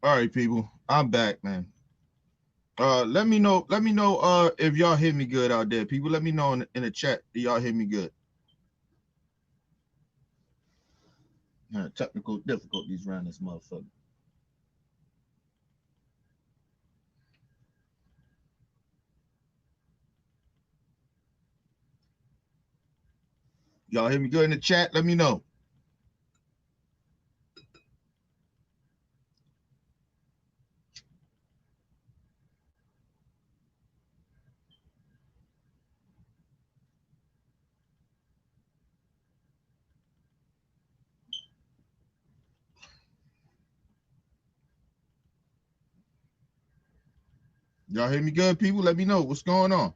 All right, people. I'm back, man. Let me know. Let me know. If y'all hear me good out there, people. Let me know in the chat. Do y'all hear me good? Technical difficulties around this motherfucker. Y'all hear me good in the chat? Let me know. Y'all hear me good, people? Let me know what's going on.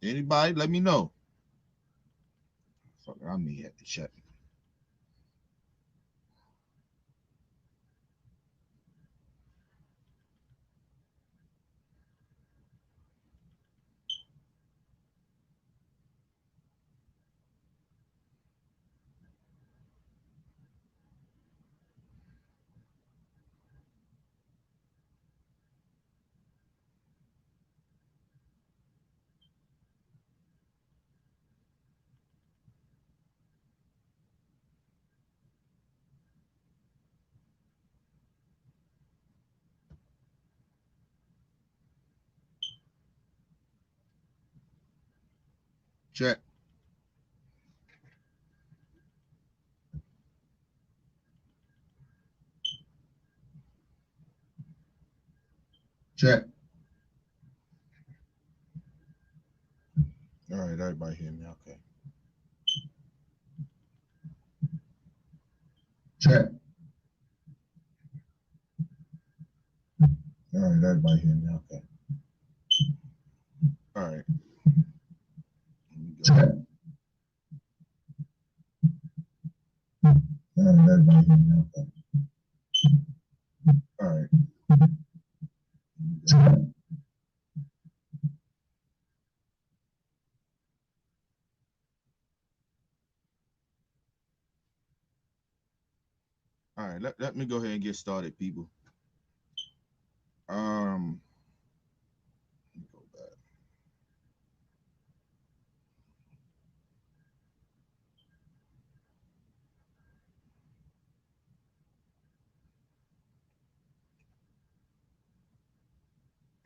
Anybody? Let me know. Fuck, I may have to check. Check. Check. All right, everybody hear me? Okay. Check. All right, everybody hear me? Okay. All right. Check. All right, everybody hear me? Okay. All right. Check. All right, let me go ahead and get started, people. Let me go back.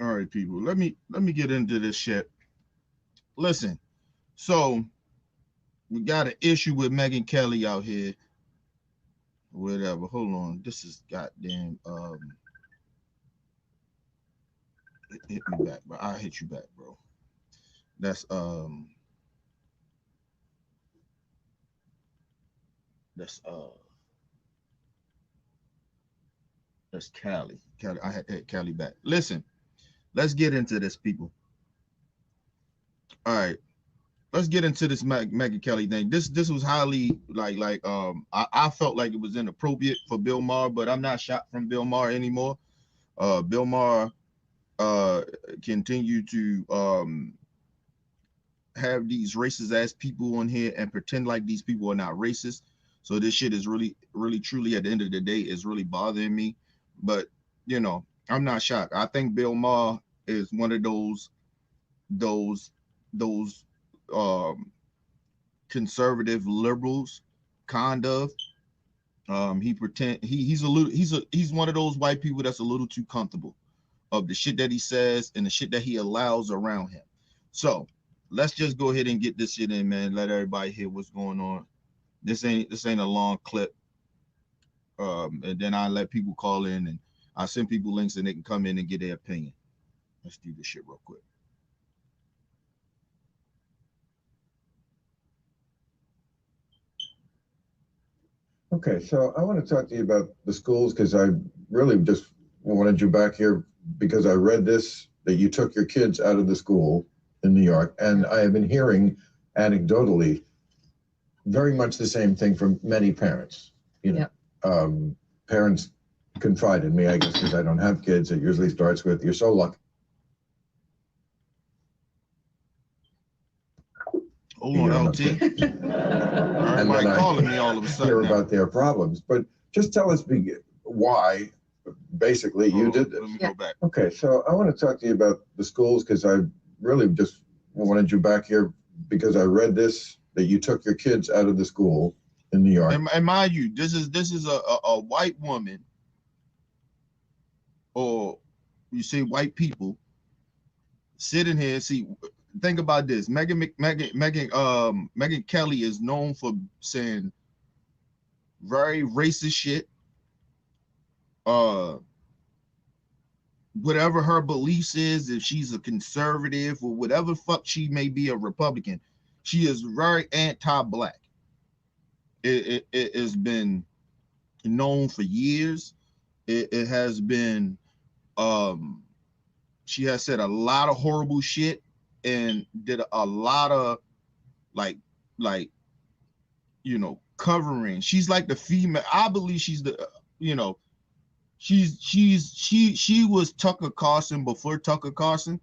All right, people. Let me get into this shit. Listen, so we got an issue with Megyn Kelly out here. Whatever. Hold on. This is goddamn hit me back, bro. I'll hit you back, bro. That's that's uh that's Cali. Cali, I had to hit Cali back. Listen, let's get into this, people. All right. Let's get into this Megyn Kelly thing. This was highly I felt like it was inappropriate for Bill Maher, but I'm not shocked from Bill Maher anymore. Bill Maher uh continue to have these racist ass people on here and pretend like these people are not racist. So this shit is really truly at the end of the day is really bothering me. But I'm not shocked. I think Bill Maher is one of those those um conservative liberals, kind of. He pretend he's a little he's one of those white people that's a little too comfortable of the shit that he says and the shit that he allows around him. So let's just go ahead and get this shit in, man. Let everybody hear what's going on. This ain't a long clip. And then I let people call in and I send people links and they can come in and get their opinion. Let's do this shit real quick. Okay, so I want to talk to you about the schools because I really just wanted you back here because I read this that you took your kids out of the school in New York, and I have been hearing anecdotally very much the same thing from many parents. You know, parents confide in me, I guess, because I don't have kids. It usually starts with, "You're so lucky." Hold on, LT. Everybody calling me all of a sudden. Hear about their problems, but just tell us why, basically, you did this. Let me go back. Okay, so I want to talk to you about the schools because I really just wanted you back here because I read this that you took your kids out of the school in New York. And mind you, this is a white woman, or you say white people, sitting here. See, think about this. Megyn Kelly is known for saying very racist shit. Whatever her beliefs is, if she's a conservative or whatever fuck she may be, a Republican, she is very anti-black. It has been known for years. It has been, she has said a lot of horrible shit and did a lot of like covering. She's like the female. I believe she's the she was Tucker Carlson before Tucker Carlson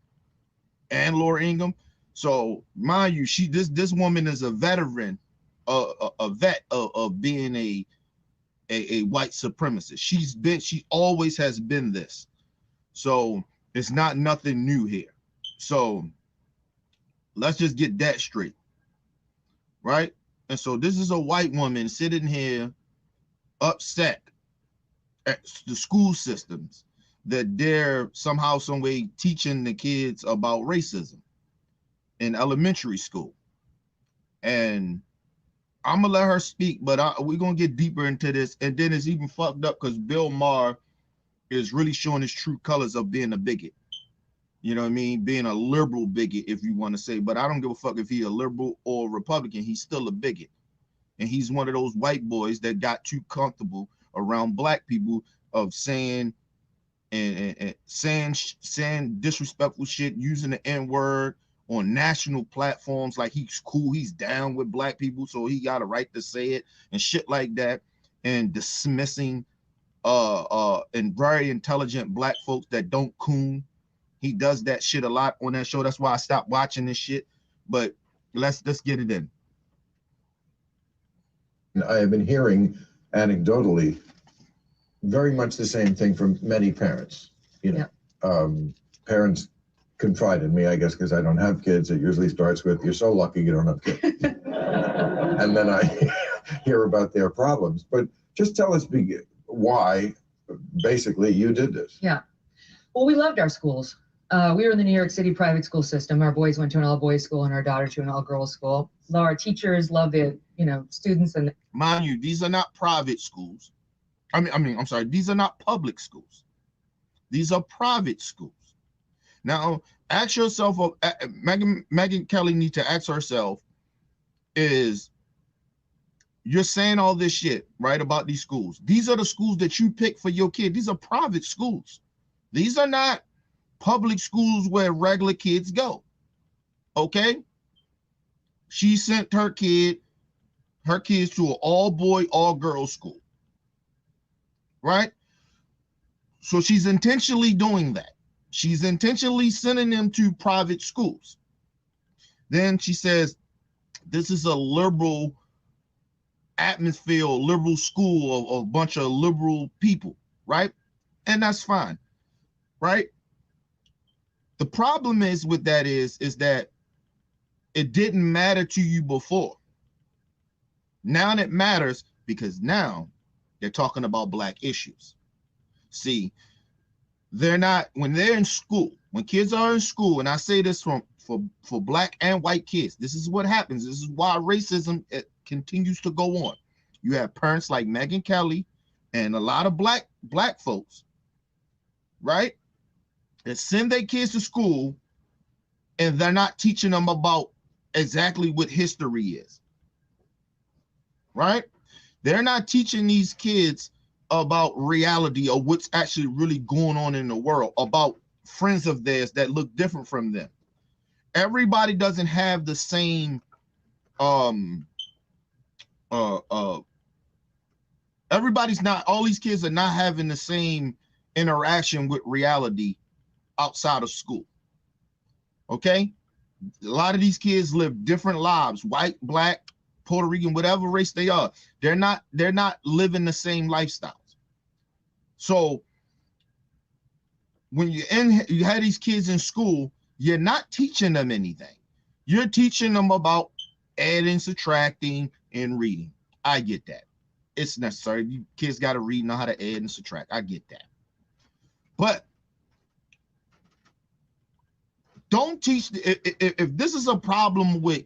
and Laura Ingraham. So mind you, this woman is a veteran, a vet of being a white supremacist. She always has been this. So it's not nothing new here. So let's just get that straight, right? And so this is a white woman sitting here upset at the school systems that they're somehow, some way teaching the kids about racism in elementary school. And I'm gonna let her speak, but we're gonna get deeper into this. And then it's even fucked up because Bill Maher is really showing his true colors of being a bigot. You know what I mean? Being a liberal bigot, if you want to say, but I don't give a fuck if he's a liberal or Republican, he's still a bigot. And he's one of those white boys that got too comfortable around black people of saying and saying disrespectful shit, using the N-word on national platforms like he's cool, he's down with black people, so he got a right to say it and shit like that, and dismissing and very intelligent black folks that don't coon. He does that shit a lot on that show. That's why I stopped watching this shit. But let's get it in. I have been hearing anecdotally very much the same thing from many parents. Parents confide in me, I guess, because I don't have kids. It usually starts with, "You're so lucky you don't have kids." And then I hear about their problems. But just tell us why, basically, you did this. Yeah. Well, we loved our schools. We were in the New York City private school system. Our boys went to an all-boys school and our daughter to an all-girls school. Our teachers loved the, students. And mind you, these are not private schools. I'm sorry, these are not public schools. These are private schools. Now, ask yourself, Megyn Kelly needs to ask herself, is you're saying all this shit, right, about these schools. These are the schools that you pick for your kid. These are private schools. These are not public schools where regular kids go. Okay? She sent her kids to an all-boy, all-girls school. Right? So she's intentionally doing that. She's intentionally sending them to private schools. Then she says, this is a liberal atmosphere, liberal school of a bunch of liberal people, right? And that's fine, right? The problem is with that is that it didn't matter to you before. Now it matters because now they're talking about black issues. See, they're not, when they're in school, when kids are in school, and I say this for black and white kids, this is what happens. This is why racism continues to go on. You have parents like Megyn Kelly and a lot of black folks, right, that send their kids to school and they're not teaching them about exactly what history is, right? They're not teaching these kids about reality or what's actually really going on in the world, about friends of theirs that look different from them. Everybody doesn't have the same everybody's not, all these kids are not having the same interaction with reality outside of school. Okay? A lot of these kids live different lives, white, black, Puerto Rican, whatever race they are. They're not living the same lifestyles. So when you have these kids in school, you're not teaching them anything. You're teaching them about adding, subtracting, and reading. I get that. It's necessary. You kids got to read, know how to add and subtract. I get that. But don't teach, if this is a problem with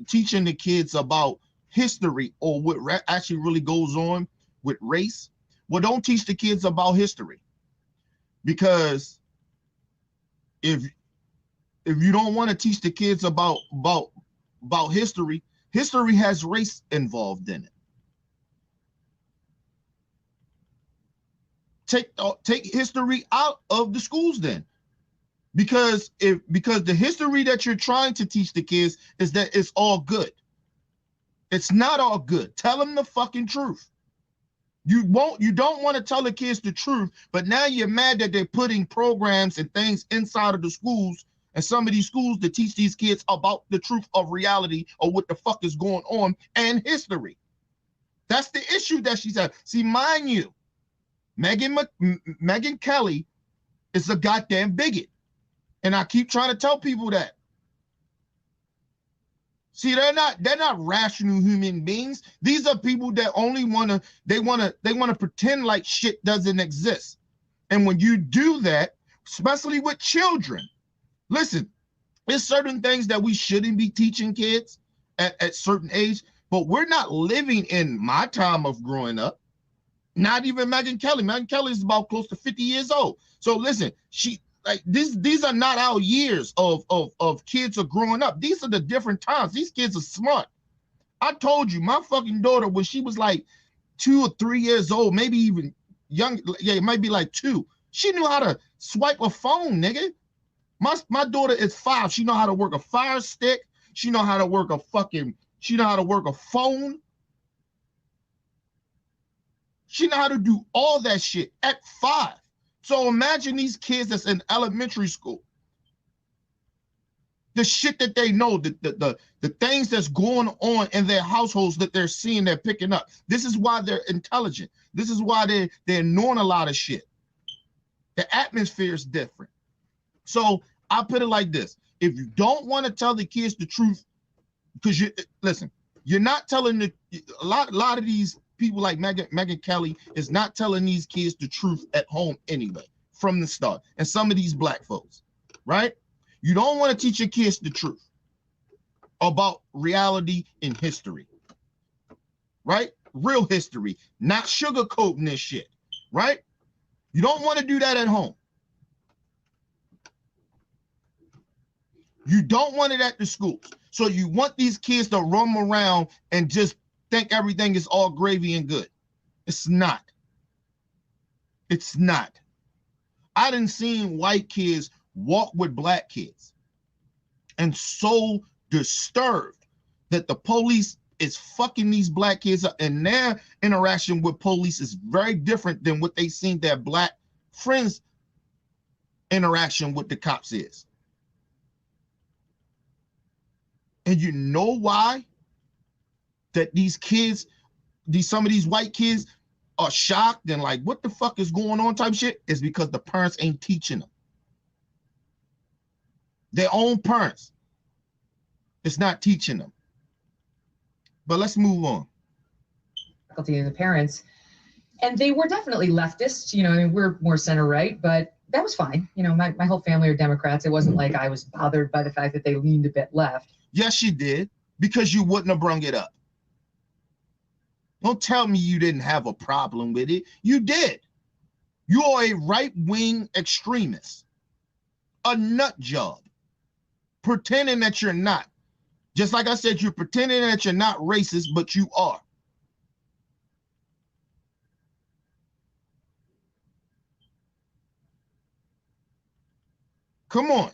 teaching the kids about history or what actually really goes on with race, well, don't teach the kids about history. Because if you don't want to teach the kids about history, history has race involved in it. Take history out of the schools then. Because the history that you're trying to teach the kids is that it's all good. It's not all good. Tell them the fucking truth. You don't want to tell the kids the truth, but now you're mad that they're putting programs and things inside of the schools and some of these schools to teach these kids about the truth of reality or what the fuck is going on and history. That's the issue that she's at. See, mind you, Megyn Kelly is a goddamn bigot. And I keep trying to tell people that. See, they're not rational human beings. These are people that only want to pretend like shit doesn't exist. And when you do that, especially with children, listen, there's certain things that we shouldn't be teaching kids at certain age, but we're not living in my time of growing up. Not even Megyn Kelly. Megyn Kelly is about close to 50 years old. So listen, these are not our years of kids are growing up. These are the different times. These kids are smart. I told you, my fucking daughter, when she was like 2 or 3 years old, maybe even young, yeah, it might be like 2. She knew how to swipe a phone, nigga. My daughter is 5. She know how to work a Fire Stick. She know how to work a phone. She know how to do all that shit at 5. So imagine these kids that's in elementary school. The shit that they know, the things that's going on in their households that they're seeing, they're picking up. This is why they're intelligent. This is why they're knowing a lot of shit. The atmosphere is different. So I put it like this. If you don't want to tell the kids the truth, because you're not telling a lot of these people like Megyn Kelly is not telling these kids the truth at home anyway from the start. And some of these black folks, right? You don't want to teach your kids the truth about reality in history, right? Real history, not sugarcoating this shit, right? You don't want to do that at home. You don't want it at the schools. So you want these kids to roam around and just think everything is all gravy and good. It's not. It's not. I done seen white kids walk with black kids and so disturbed that the police is fucking these black kids up, and their interaction with police is very different than what they seen their black friends' interaction with the cops is. And you know why? That these kids, some of these white kids are shocked and like, what the fuck is going on type shit, is because the parents ain't teaching them. Their own parents. It's not teaching them. But let's move on. Faculty and the parents, and they were definitely leftists. You know, I mean, we're more center right, but that was fine. You know, my whole family are Democrats. It wasn't like I was bothered by the fact that they leaned a bit left. Yes, you did, because you wouldn't have brung it up. Don't tell me you didn't have a problem with it. You did. You are a right-wing extremist, a nut job, pretending that you're not. Just like I said, you're pretending that you're not racist, but you are. Come on.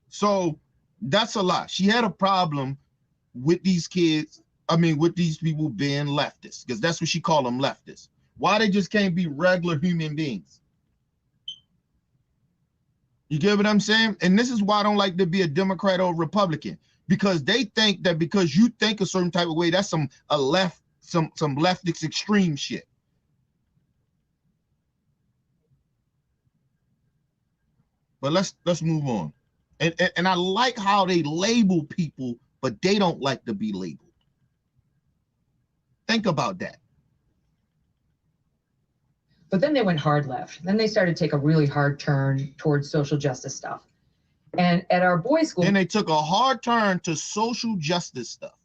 So that's a lot. She had a problem with these kids. I mean, with these people being leftists, because that's what she called them, leftists. Why they just can't be regular human beings? You get what I'm saying? And this is why I don't like to be a Democrat or Republican, because they think that because you think a certain type of way, that's some leftist extreme shit. But let's move on. And I like how they label people, but they don't like to be labeled. Think about that. But then they went hard left. Then they started to take a really hard turn towards social justice stuff. And at our boys' school, then they took a hard turn to social justice stuff.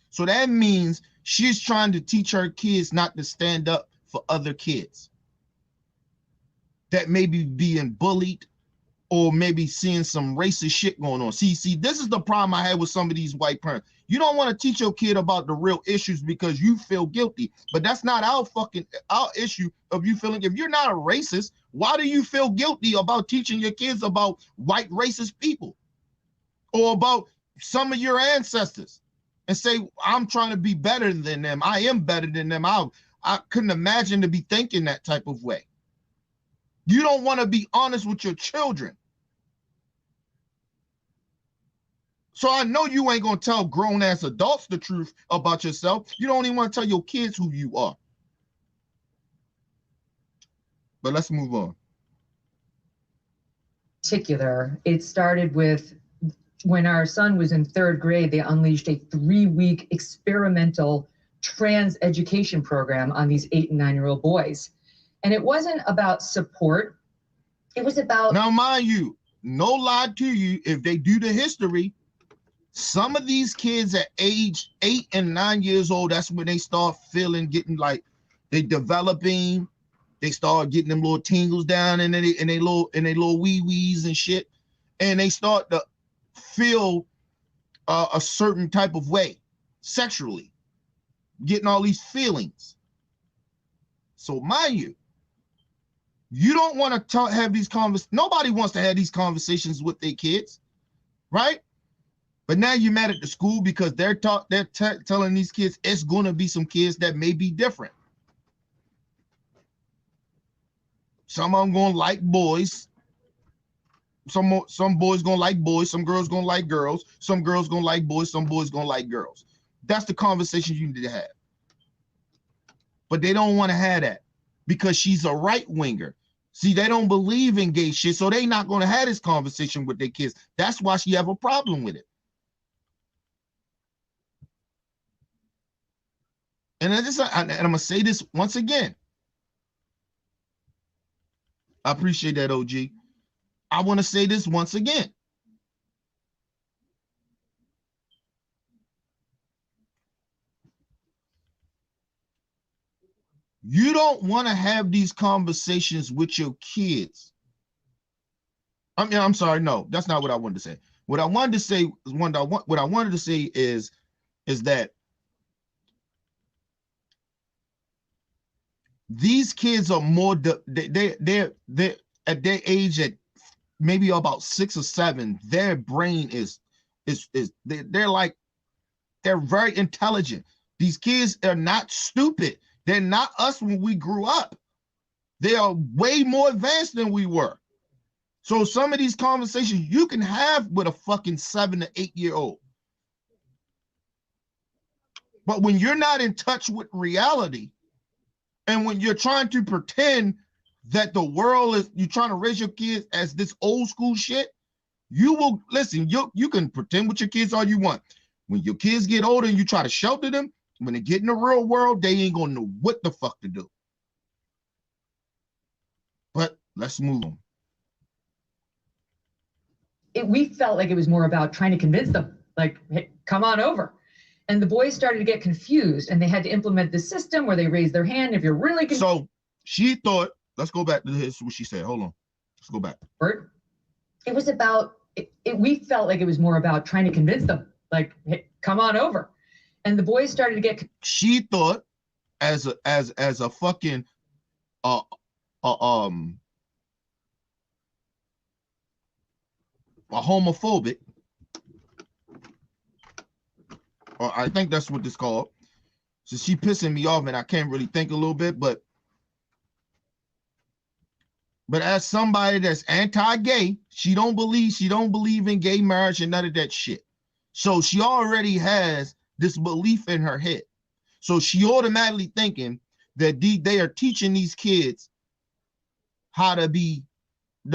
So that means she's trying to teach her kids not to stand up for other kids that may be being bullied or maybe seeing some racist shit going on. See, this is the problem I had with some of these white parents. You don't want to teach your kid about the real issues because you feel guilty, but that's not our issue of you feeling. If you're not a racist, why do you feel guilty about teaching your kids about white racist people or about some of your ancestors and say, I'm trying to be better than them. I am better than them. I couldn't imagine to be thinking that type of way. You don't want to be honest with your children. So I know you ain't going to tell grown-ass adults the truth about yourself. You don't even want to tell your kids who you are. But let's move on. Particular, it started with when our son was in 3rd grade, they unleashed a 3-week experimental trans education program on these 8 and 9-year-old boys. And it wasn't about support. It was about... Now, mind you, no lie to you, if they do the history, some of these kids at age 8 and 9 years old, that's when they start getting like they developing. They start getting them little tingles down and they little wee-wees and shit. And they start to feel a certain type of way sexually, getting all these feelings. So mind you don't want to have these conversations. Nobody wants to have these conversations with their kids, right? But now you're mad at the school because they're telling these kids it's going to be some kids that may be different. Some of them going to like boys. Some boys going to like boys. Some girls going to like girls. Some girls going to like boys. Some boys going to like girls. That's the conversation you need to have. But they don't want to have that because she's a right-winger. See, they don't believe in gay shit, so they not going to have this conversation with their kids. That's why she have a problem with it. And I'm going to say this once again. I appreciate that, OG. I want to say this once again. You don't want to have these conversations with your kids. I'm sorry, no, that's not what I wanted to say. What I wanted to say is that these kids are more they're at their age at maybe about 6 or 7. Their brain they're very intelligent. These kids are not stupid. They're not us when we grew up. They are way more advanced than we were. So some of these conversations you can have with a fucking 7 to 8-year-old. But when you're not in touch with reality, and when you're trying to pretend that the world is, you're trying to raise your kids as this old school shit, you will, listen, you can pretend with your kids all you want. When your kids get older and you try to shelter them, when they get in the real world, they ain't gonna know what the fuck to do. But let's move on. We felt like it was more about trying to convince them, like, hey, come on over. And the boys started to get confused, and they had to implement this system where they raise their hand if you're really confused. So she thought, let's go back to this, what she said. Hold on. Let's go back. It was about, we felt like it was more about trying to convince them, like, hey, come on over. And the boys started to get. She thought as a fucking uh um a homophobic, or I think that's what it's called. So she pissing me off, and I can't really think a little bit, but as somebody that's anti-gay, she don't believe in gay marriage and none of that shit. So she already has this belief in her head. So she automatically thinking that they are teaching these kids how to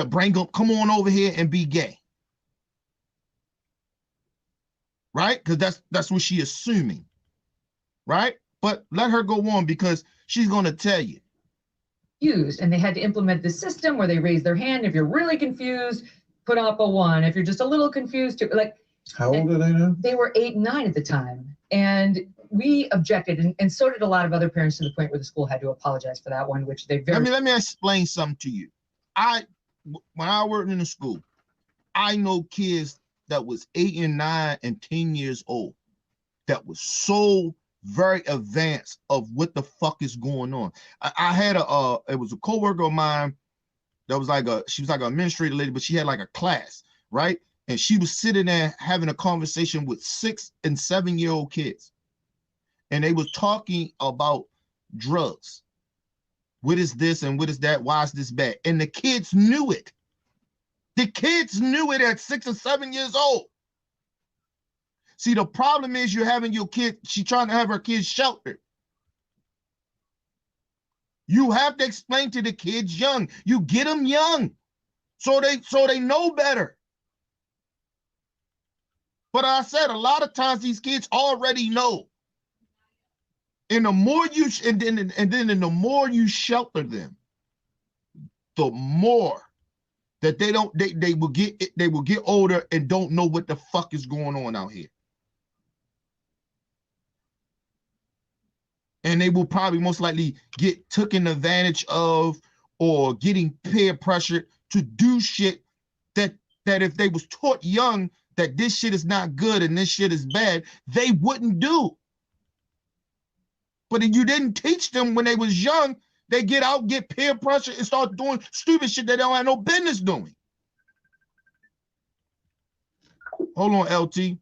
bring them, come on over here and be gay. Right? Because that's what she assuming. Right? But let her go on, because she's going to tell you. Confused, and they had to implement this system where they raise their hand. If you're really confused, put up a 1. If you're just a little confused, like. How old are they now? They were 8 and 9 at the time. And we objected, and so did a lot of other parents, to the point where the school had to apologize for that one, which they very. Let me explain something to you. When I worked in the school, I know kids that was 8 and 9 and 10 years old that was so very advanced of what the fuck is going on. I had it was a coworker of mine that was she was like an administrator lady, but she had like a class, right? And she was sitting there having a conversation with 6 and 7-year-old kids. And they was talking about drugs. What is this and what is that? Why is this bad? And the kids knew it. The kids knew it at 6 or 7 years old. See, the problem is you're having your kid, she's trying to have her kids sheltered. You have to explain to the kids young. You get them young so they know better. But I said a lot of times these kids already know. And the more you the more you shelter them, the more that they will get older and don't know what the fuck is going on out here. And they will probably most likely get taken advantage of or getting peer pressured to do shit that if they was taught young that this shit is not good and this shit is bad, they wouldn't do. But if you didn't teach them when they was young, they get out, get peer pressure, and start doing stupid shit they don't have no business doing. Hold on, LT.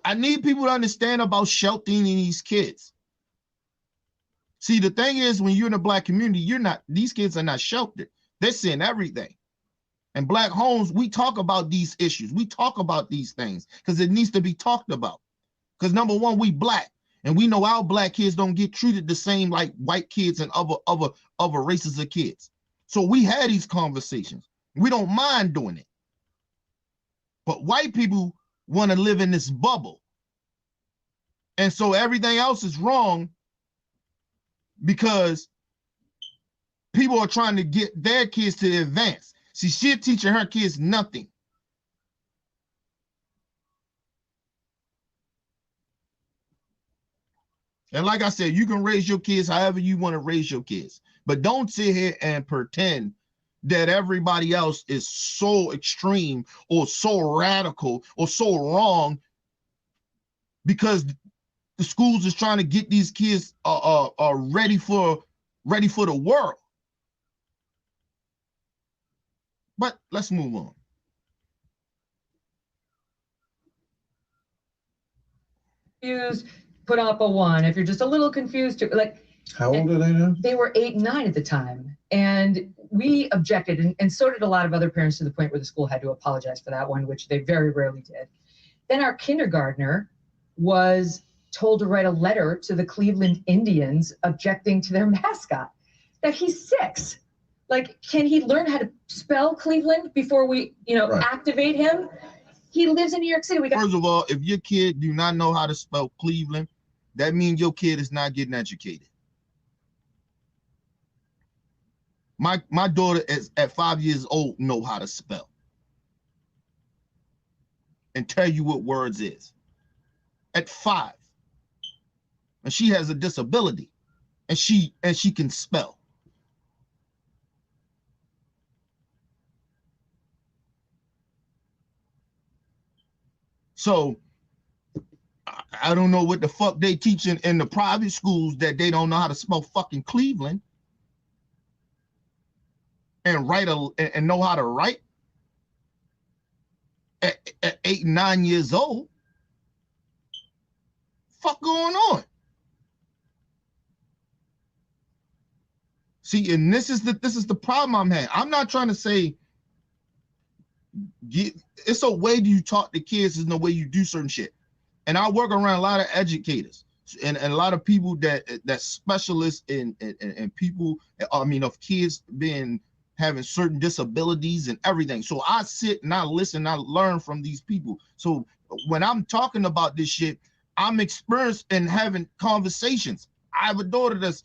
I need people to understand about sheltering these kids. See, the thing is, when you're in the Black community, these kids are not sheltered. They're seeing everything. And Black homes, we talk about these issues. We talk about these things because it needs to be talked about. Because number one, we Black, and we know our Black kids don't get treated the same like white kids and other races of kids. So we had these conversations. We don't mind doing it. But white people want to live in this bubble. And so everything else is wrong because people are trying to get their kids to advance. See, she's teaching her kids nothing. And like I said, you can raise your kids however you want to raise your kids. But don't sit here and pretend that everybody else is so extreme or so radical or so wrong because the schools is trying to get these kids ready for the world. But let's move on. Confused, put up a 1. If you're just a little confused, like. How old are they now? They were 8 and 9 at the time. And we objected, and so did a lot of other parents, to the point where the school had to apologize for that one, which they very rarely did. Then our kindergartner was told to write a letter to the Cleveland Indians objecting to their mascot. Now, he's 6. Like, can he learn how to spell Cleveland before we, right, activate him? He lives in New York City. First of all, if your kid do not know how to spell Cleveland, that means your kid is not getting educated. My daughter is at 5 years old know how to spell and tell you what words is at 5, and she has a disability, and she can spell. So I don't know what the fuck they teaching in the private schools that they don't know how to spell fucking Cleveland and and know how to write at 8, 9 years old. Fuck going on? See, and this is the problem I'm having. I'm not trying to say it's a way you talk to kids, is no way you do certain shit. And I work around a lot of educators and a lot of people that specialists in people, I mean, of kids having certain disabilities and everything. So I sit and I listen, I learn from these people. So when I'm talking about this shit, I'm experienced in having conversations. I have a daughter that's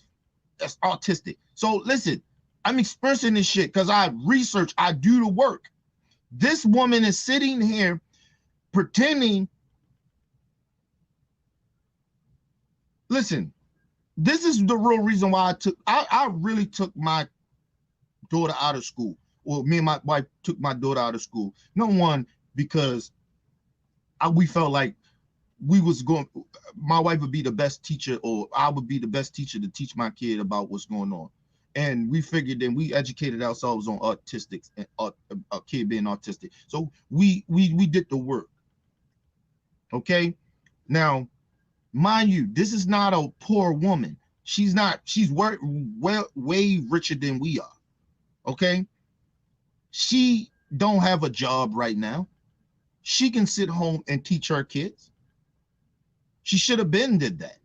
autistic. So listen, I'm experiencing this shit because I research, I do the work. This woman is sitting here pretending. Listen, this is the real reason why I really took my daughter out of school. Well, me and my wife took my daughter out of school. No one, because we felt like my wife would be the best teacher, or I would be the best teacher to teach my kid about what's going on. And we figured, then we educated ourselves on autistics and a kid being autistic. So we did the work. Okay. Now, mind you, this is not a poor woman. She's way richer than we are. Okay. She don't have a job right now. She can sit home and teach her kids. She should have been did that.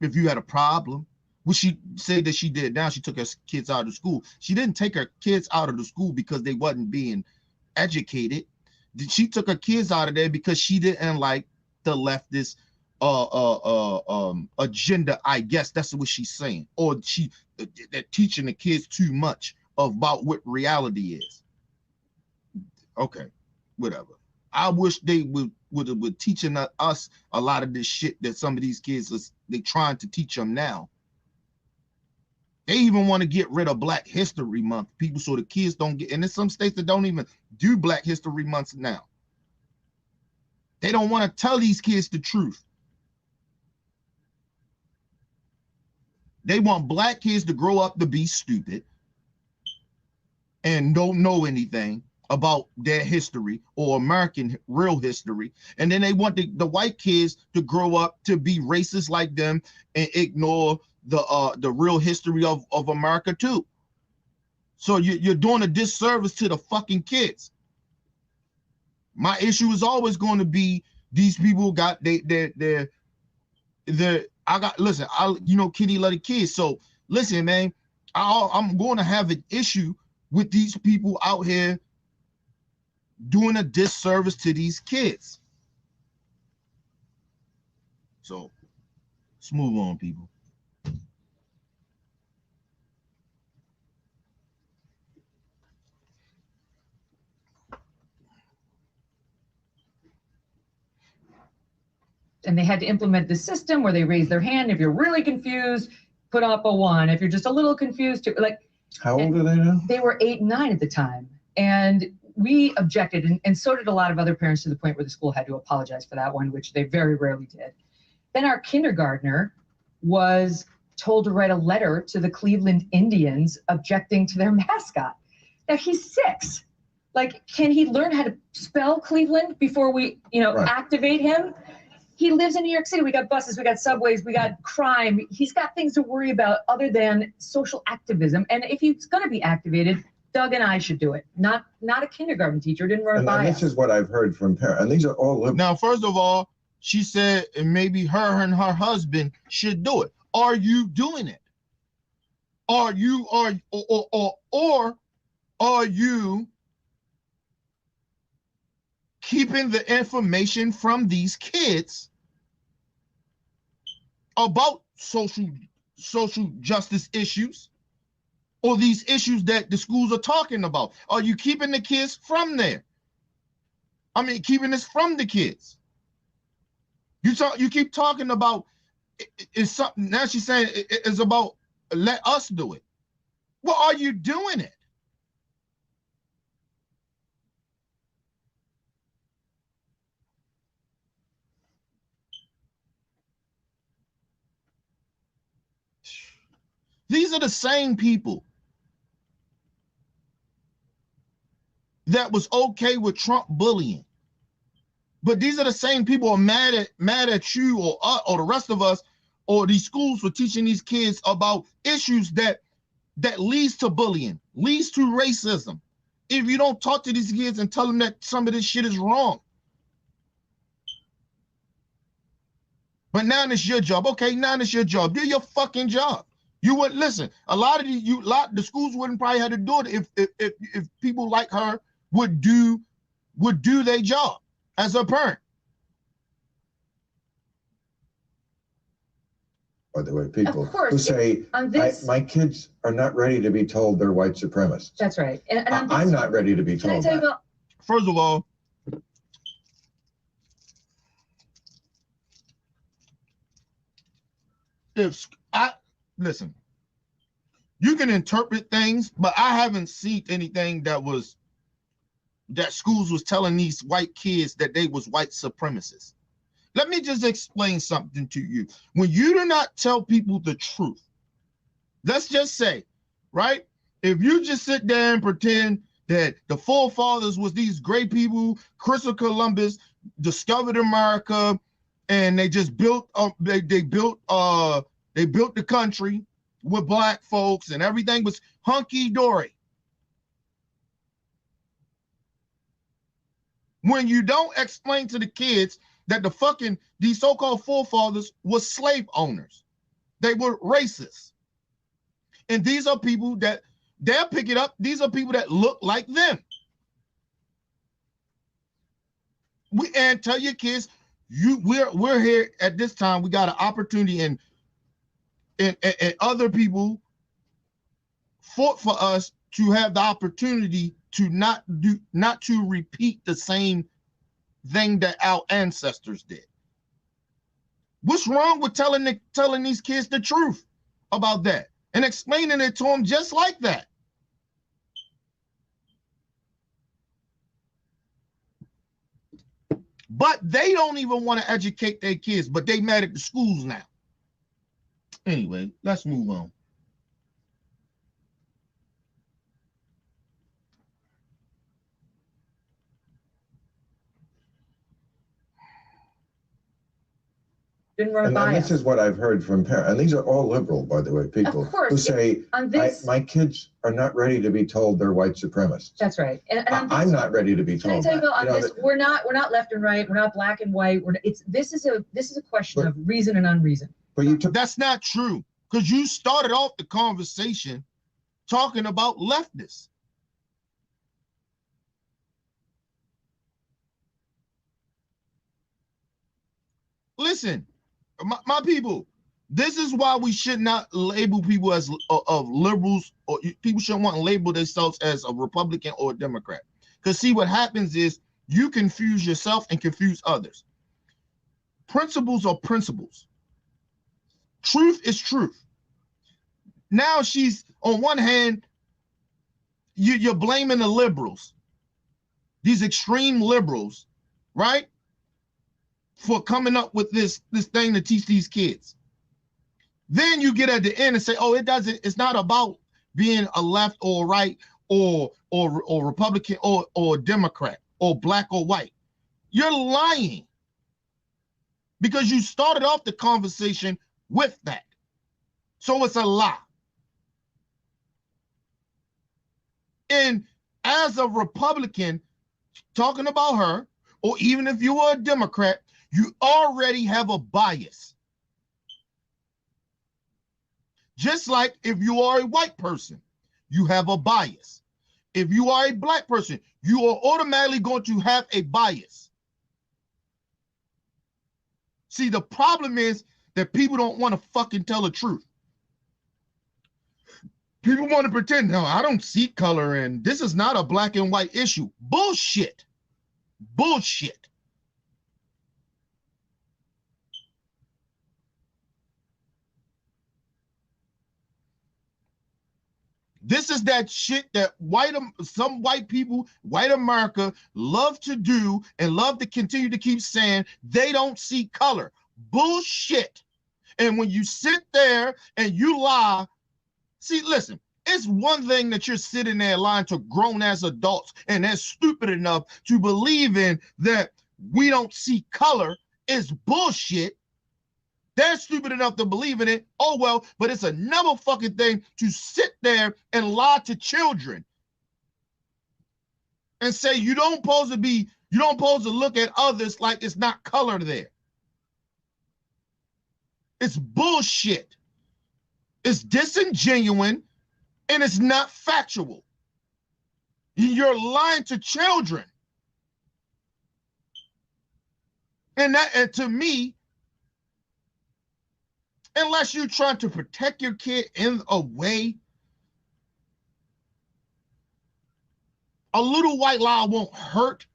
If you had a problem, which she said that she did. Now she took her kids out of school. She didn't take her kids out of the school because they wasn't being educated. She took her kids out of there because she didn't like the leftist agenda. I guess that's what she's saying. Or they're teaching the kids too much about what reality is. Okay, whatever. I wish they would teaching us a lot of this shit that some of these kids they trying to teach them now. They even want to get rid of Black History Month, people, so the kids don't get. And there's some states that don't even do Black History Months now. They don't want to tell these kids the truth. They want Black kids to grow up to be stupid and don't know anything about their history or American real history. And then they want the white kids to grow up to be racist like them and ignore the real history of America too. So you're doing a disservice to the fucking kids. My issue is always going to be these people got I got, listen, Kitty love the kids. So listen, man, I'm going to have an issue with these people out here doing a disservice to these kids. So let's move on, people. And they had to implement this system where they raise their hand. If you're really confused, put up a 1. If you're just a little confused, how old are they now? They were 8 and 9 at the time. And we objected, and so did a lot of other parents, to the point where the school had to apologize for that one, which they very rarely did. Then our kindergartner was told to write a letter to the Cleveland Indians objecting to their mascot. Now, he's 6. Can he learn how to spell Cleveland before we, right, activate him? He lives in New York City. We got buses, we got subways, we got crime. He's got things to worry about other than social activism. And if he's going to be activated, Doug and I should do it, not a kindergarten teacher. Didn't run by us. This is what I've heard from parents, and these are all liberal. Now, first of all, she said maybe her and her husband should do it. Are you doing it? Or are you keeping the information from these kids about social justice issues or these issues that the schools are talking about? Are you keeping the kids from there? I mean, keeping this from the kids. You keep talking about it's something. Now she's saying it's about let us do it. Well, are you doing it? These are the same people that was okay with Trump bullying. But these are the same people who are mad at you or the rest of us or these schools for teaching these kids about issues that leads to bullying, leads to racism. If you don't talk to these kids and tell them that some of this shit is wrong. But now it's your job. Okay, now it's your job. Do your fucking job. You would listen. A lot of the schools wouldn't probably have to do it if people like her would do their job as a parent. By the way, people who say, my kids are not ready to be told they're white supremacists. That's right. And I'm not ready to be told that. First of all, listen, you can interpret things, but I haven't seen anything that schools was telling these white kids that they was white supremacists. Let me just explain something to you. When you do not tell people the truth, let's just say, right? If you just sit there and pretend that the forefathers was these great people, Christopher Columbus discovered America, and they just built they built the country with black folks, and everything was hunky-dory. When you don't explain to the kids that these so-called forefathers were slave owners, they were racist, and these are people that they'll pick it up. These are people that look like them. And tell your kids, we're here at this time. We got an opportunity, and other people fought for us to have the opportunity to not to repeat the same thing that our ancestors did. What's wrong with telling these kids the truth about that and explaining it to them just like that? But they don't even want to educate their kids, but they mad at the schools now. Anyway, let's move on. And this is what I've heard from parents, and these are all liberal, by the way, people who say, my kids are not ready to be told they're white supremacists. That's right. And I'm not ready to be told. Can I tell you on this? We're not left and right. We're not black and white. This is a question of reason and unreason. But that's not true, because you started off the conversation talking about leftists. Listen, my people, this is why we should not label people as of liberals, or people shouldn't want to label themselves as a Republican or a Democrat. Because see, what happens is you confuse yourself and confuse others. Principles are principles. Truth is truth. Now she's, on one hand, you're blaming the liberals, these extreme liberals, right, for coming up with this thing to teach these kids. Then you get at the end and say, oh, it's not about being a left or right or Republican or Democrat or black or white. You're lying, because you started off the conversation with that. So it's a lie. And as a Republican, talking about her, or even if you were a Democrat, you already have a bias. Just like if you are a white person, you have a bias. If you are a black person, you are automatically going to have a bias. See, the problem is that people don't want to fucking tell the truth. People want to pretend, no, I don't see color, and this is not a black and white issue. Bullshit. Bullshit. This is that shit that some white people, white America, love to do and love to continue to keep saying they don't see color. Bullshit. And when you sit there and you lie See, listen, it's one thing that you're sitting there lying to grown-ass adults and they're stupid enough to believe in that we don't see color is bullshit. They're stupid enough to believe in it. Oh, well, but it's another fucking thing to sit there and lie to children and say you don't supposed to look at others like it's not color there. It's bullshit. It's disingenuous and it's not factual. You're lying to children. And to me, unless you're trying to protect your kid in a way, a little white lie won't hurt,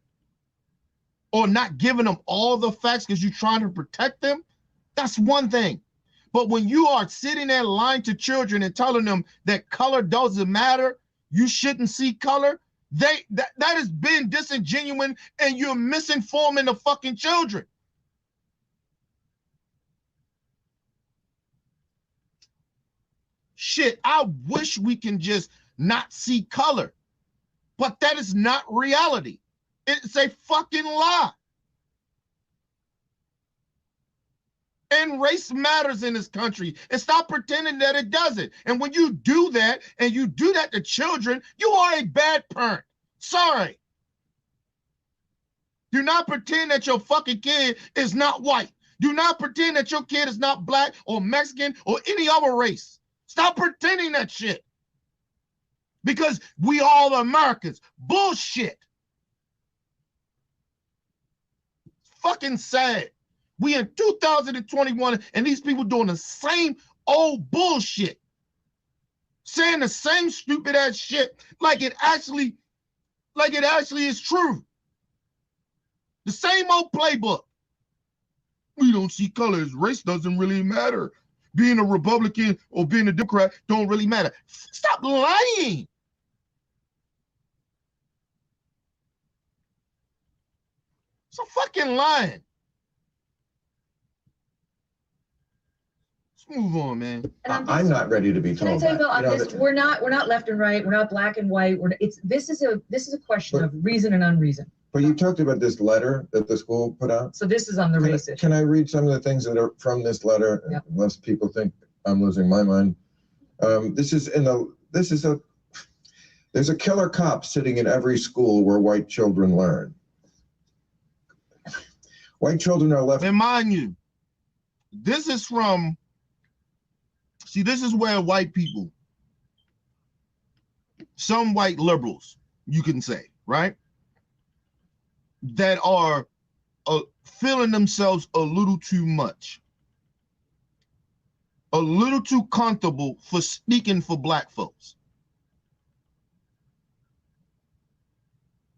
or not giving them all the facts because you're trying to protect them. That's one thing. But when you are sitting there lying to children and telling them that color doesn't matter, you shouldn't see color, that has been disingenuous and you're misinforming the fucking children. Shit, I wish we can just not see color, but that is not reality. It's a fucking lie. And race matters in this country. And stop pretending that it doesn't. And when you do that, and you do that to children, you are a bad parent. Sorry. Do not pretend that your fucking kid is not white. Do not pretend that your kid is not black or Mexican or any other race. Stop pretending that shit. Because we all Americans. Bullshit. Fucking sad. We in 2021 and these people doing the same old bullshit. Saying the same stupid ass shit like it actually is true. The same old playbook. We don't see colors. Race doesn't really matter. Being a Republican or being a Democrat don't really matter. Stop lying. So fucking lying. Let's move on, man. I'm not ready to be told. Can I tell you, Bill, on this, we're not left and right. We're not black and white. This is a question of reason and unreason. But you talked about this letter that the school put out. So this is on the race issue. Can I read some of the things that are from this letter? Yep. Unless people think I'm losing my mind. There's a killer cop sitting in every school where white children learn. White children are left. And mind you, this is from. See, this is where white people, some white liberals, you can say, right, that are feeling themselves a little too much, a little too comfortable for speaking for black folks.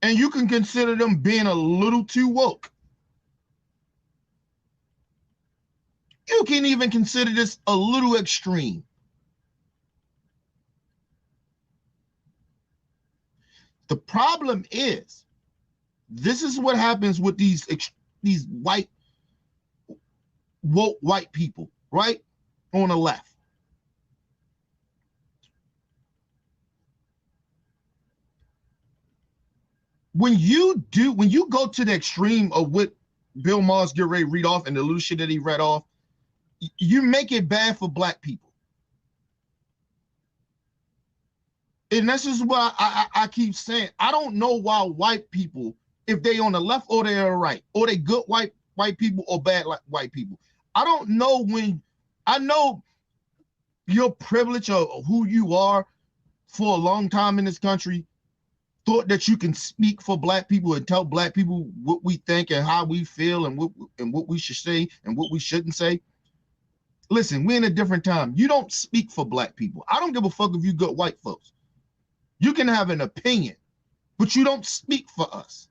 And you can consider them being a little too woke. You can even consider this a little extreme. The problem is, this is what happens with these white, woke white people, right? On the left. When you go to the extreme of what Bill Maher's get ready to read off and the little shit that he read off, you make it bad for black people. And this is what I keep saying. I don't know why white people, if they on the left or they are right, or they good white people or bad white people. I don't know I know your privilege of who you are for a long time in this country, thought that you can speak for black people and tell black people what we think and how we feel and what we should say and what we shouldn't say. Listen, we're in a different time. You don't speak for black people. I don't give a fuck if you good white folks. You can have an opinion, but you don't speak for us.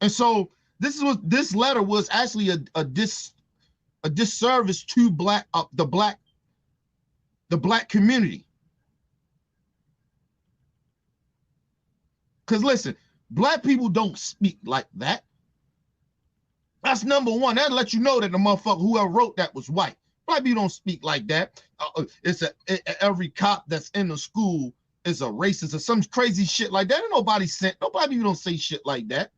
And so this letter was actually a disservice to the black community. Because listen, black people don't speak like that. That's number one. That'll let you know that the motherfucker whoever wrote that was white. Black people don't speak like that. Every cop that's in the school is a racist or some crazy shit like that. And nobody don't say shit like that.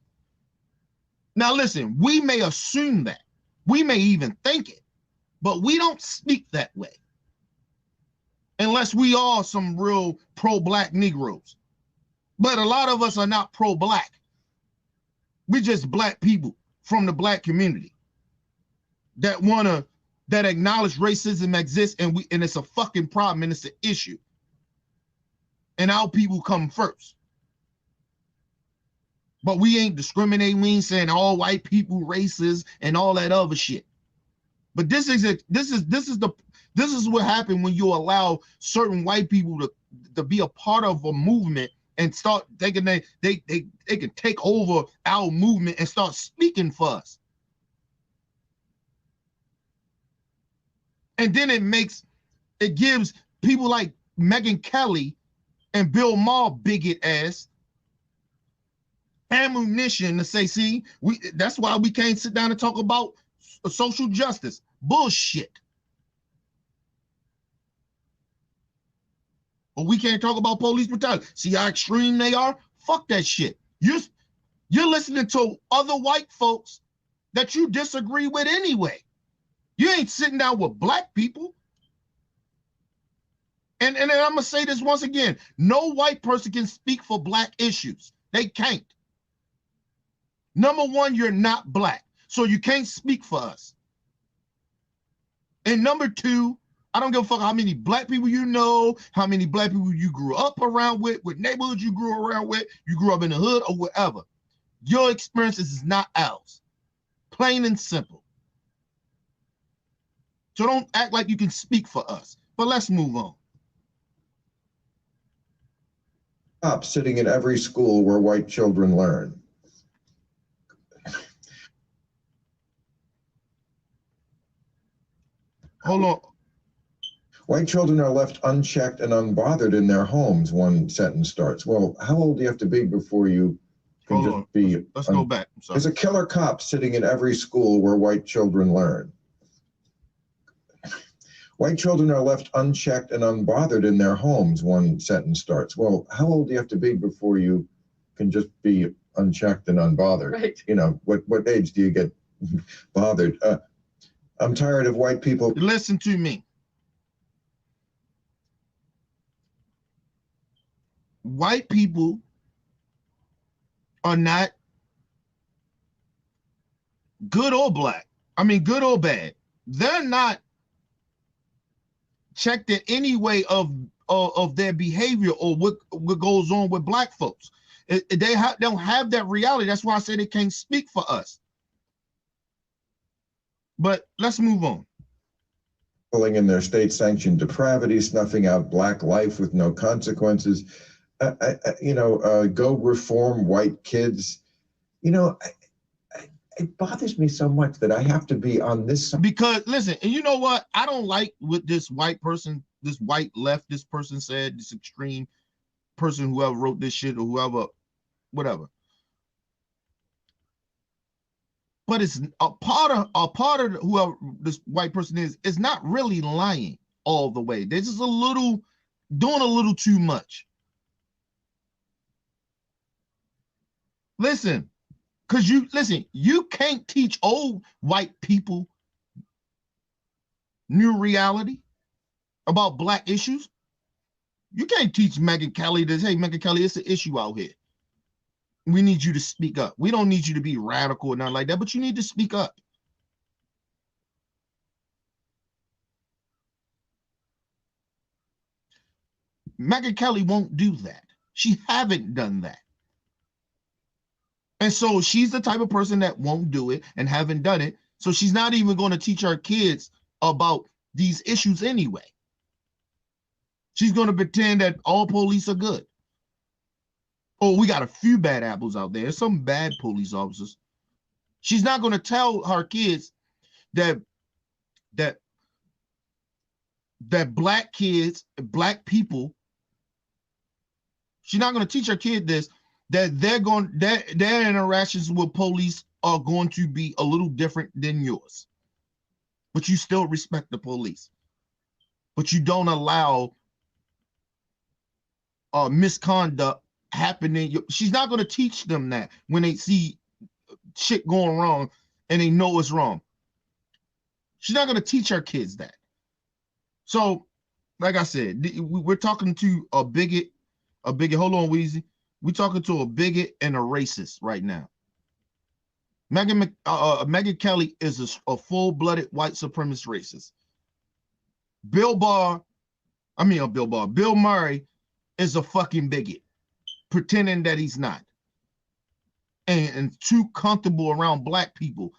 Now listen, we may assume that. We may even think it, but we don't speak that way. Unless we are some real pro-black Negroes. But a lot of us are not pro-black. We're just black people from the black community that acknowledge racism exists, and it's a fucking problem, and it's an issue. And our people come first. But we ain't discriminating. We ain't saying all white people racist and all that other shit. But this is what happened when you allow certain white people to be a part of a movement and start thinking they can take over our movement and start speaking for us. And then it gives people like Megyn Kelly and Bill Maher bigot ass ammunition to say, see, that's why we can't sit down and talk about social justice. Bullshit. But we can't talk about police brutality. See how extreme they are? Fuck that shit. You're listening to other white folks that you disagree with anyway. You ain't sitting down with black people. And I'm going to say this once again. No white person can speak for black issues. They can't. Number one, you're not black, so you can't speak for us. And number two, I don't give a fuck how many black people you know, how many black people you grew up around with, what neighborhoods you grew around with, you grew up in the hood or whatever. Your experiences is not ours. Plain and simple. So don't act like you can speak for us. But let's move on. Cops sitting in every school where white children learn. Hold on. White children are left unchecked and unbothered in their homes, one sentence starts. Well, how old do you have to be before you can just be... Let's go back. There's a killer cop sitting in every school where white children learn. White children are left unchecked and unbothered in their homes, one sentence starts. Well, how old do you have to be before you can just be unchecked and unbothered? Right. You know, what age do you get bothered? I'm tired of white people. Listen to me. White people are not good or black. I mean, good or bad. They're not checked in any way of their behavior or what goes on with black folks. They don't have that reality. That's why I say they can't speak for us. But let's move on. Pulling in their state-sanctioned depravity, snuffing out black life with no consequences. Go reform white kids. You know, it bothers me so much that I have to be on this side. Because listen, and you know what? I don't like what this white person, this white leftist person said, this extreme person, whoever wrote this shit or whoever, whatever. But it's a part of whoever this white person is not really lying all the way. They're just doing a little too much. Listen, you can't teach old white people new reality about black issues. You can't teach Megyn Kelly this, hey, Megyn Kelly, it's an issue out here. We need you to speak up. We don't need you to be radical or nothing like that, but you need to speak up. Megyn Kelly won't do that. She haven't done that. And so she's the type of person that won't do it and haven't done it. So she's not even going to teach our kids about these issues anyway. She's going to pretend that all police are good. Oh, we got a few bad apples out there. Some bad police officers. She's not going to tell her kids that black kids, black people, she's not going to teach her kid this, that their interactions with police are going to be a little different than yours. but you still respect the police. But you don't allow misconduct happening. She's not going to teach them that when they see shit going wrong and they know it's wrong. She's not going to teach our kids that. So, like I said, we're talking to a bigot. Hold on, Weezy. We're talking to a bigot and a racist right now. Megyn Kelly is a full-blooded white supremacist racist. Bill Murray is a fucking bigot, pretending that he's not. And too comfortable around black people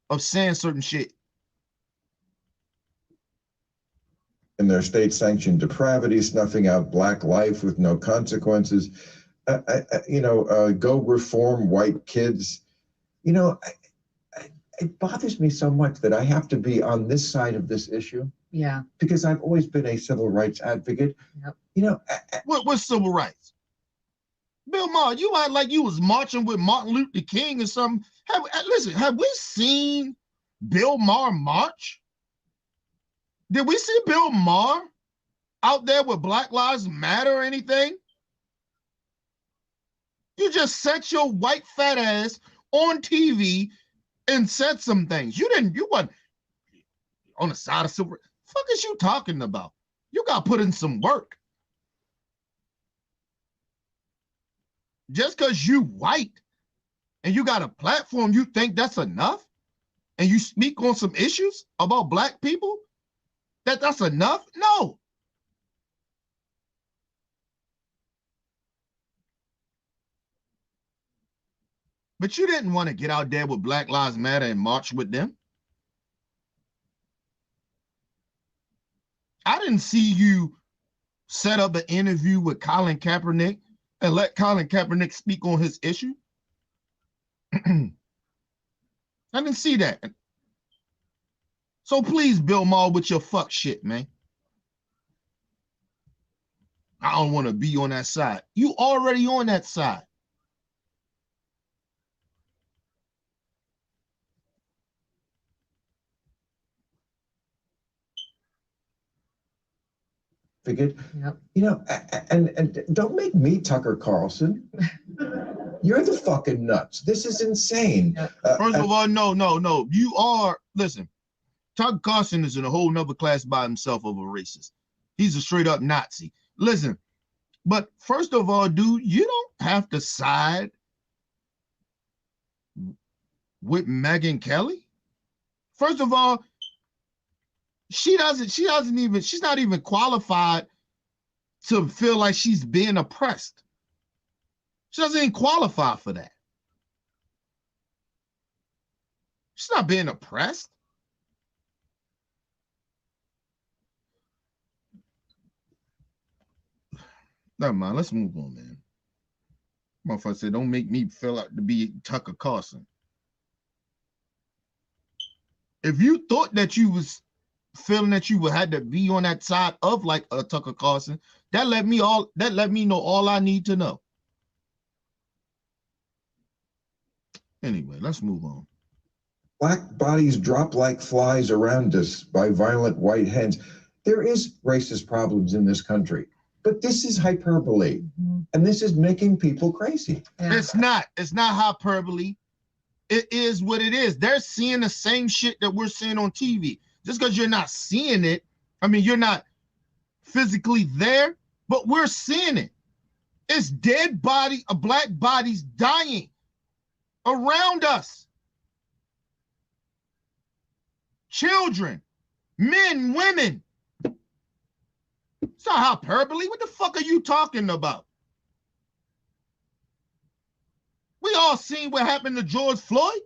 of saying certain shit. And their state-sanctioned depravity, snuffing out black life with no consequences. Go reform white kids. It bothers me so much that I have to be on this side of this issue. Yeah. Because I've always been a civil rights advocate. Yep. What's civil rights? Bill Maher, you act like you was marching with Martin Luther King or something. Have we seen Bill Maher march? Did we see Bill Maher out there with Black Lives Matter or anything? You just set your white fat ass on TV and said some things. You wasn't on the side of civil. Fuck is you talking about? You got to put in some work. Just because you white and you got a platform, you think that's enough? And you speak on some issues about black people? That's enough? No. But you didn't want to get out there with Black Lives Matter and march with them. I didn't see you set up an interview with Colin Kaepernick and let Colin Kaepernick speak on his issue. I didn't see that. So please, Bill Maher, with your fuck shit, man. I don't want to be on that side. You already on that side. Yep. And don't make me Tucker Carlson. You're the fucking nuts. This is insane. First of all, no. You are, listen, Tucker Carlson is in a whole nother class by himself of a racist. He's a straight up Nazi. Listen, but first of all, dude, you don't have to side with Megyn Kelly. First of all, she's not even qualified to feel like she's being oppressed. She doesn't even qualify for that. She's not being oppressed. Never mind, let's move on, man. Motherfucker said, don't make me feel like to be Tucker Carlson. If you thought that you was feeling that you had to be on that side of like a Tucker Carlson, that let me know all I need to know. Anyway, let's move on. Black bodies drop like flies around us by violent white hands. There is racist problems in this country, but this is hyperbole, and this is making people crazy. Yeah. It's not hyperbole. It is what it is. They're seeing the same shit that we're seeing on TV. Just because you're not seeing it, I mean, you're not physically there, but we're seeing it. It's dead body, black bodies dying around us. Children, men, women. It's not hyperbole. What the fuck are you talking about? We all seen what happened to George Floyd.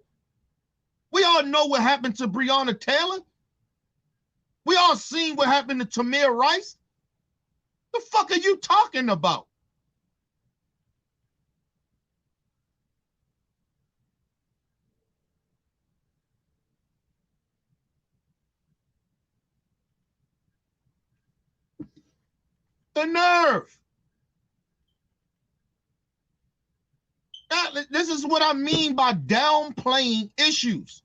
We all know what happened to Breonna Taylor. We all seen what happened to Tamir Rice. The fuck are you talking about? The nerve. This is what I mean by downplaying issues.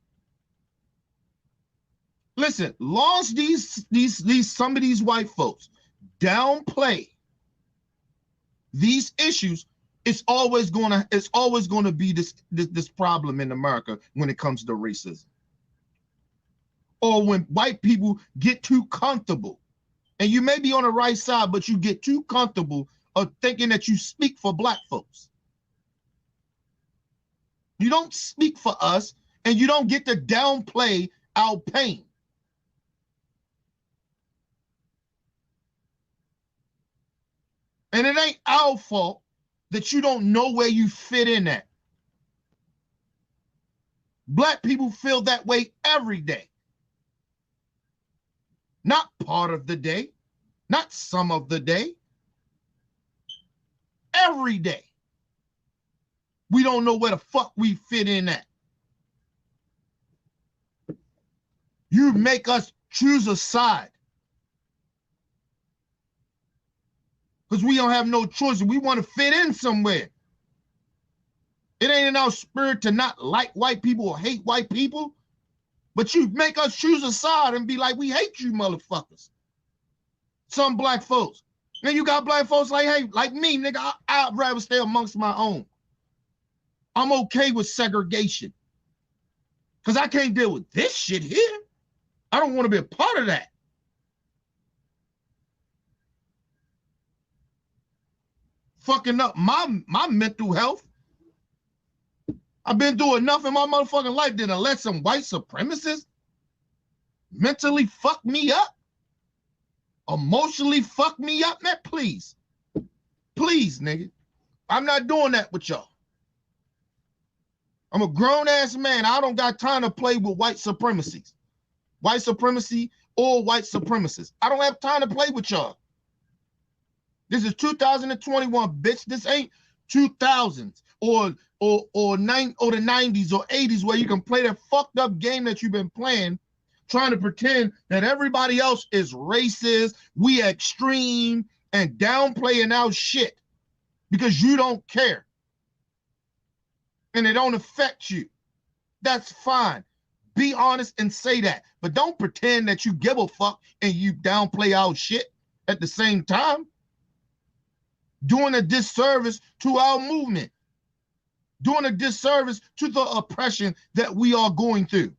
Listen, long as some of these white folks downplay these issues, it's always gonna be this problem in America when it comes to racism. Or when white people get too comfortable, and you may be on the right side, but you get too comfortable of thinking that you speak for black folks. You don't speak for us, and you don't get to downplay our pain. And it ain't our fault that you don't know where you fit in at. Black people feel that way every day. Not part of the day, not some of the day. Every day. We don't know where the fuck we fit in at. You make us choose a side. Because we don't have no choice. We want to fit in somewhere. It ain't in our spirit to not like white people or hate white people. But you make us choose a side and be like, we hate you motherfuckers. Some black folks. Then you got black folks like, hey, like me, nigga, I'd rather stay amongst my own. I'm okay with segregation. Because I can't deal with this shit here. I don't want to be a part of that. Fucking up my mental health. I've been through enough in my motherfucking life than to let some white supremacists mentally fuck me up, emotionally fuck me up. Man, please. Please, nigga. I'm not doing that with y'all. I'm a grown-ass man. I don't got time to play with white supremacies. White supremacy or white supremacists. I don't have time to play with y'all. This is 2021, bitch. This ain't 2000s or the 90s or 80s where you can play that fucked up game that you've been playing, trying to pretend that everybody else is racist, we extreme, and downplaying our shit because you don't care. And it don't affect you. That's fine. Be honest and say that. But don't pretend that you give a fuck and you downplay our shit at the same time. Doing a disservice to our movement. Doing a disservice to the oppression that we are going through.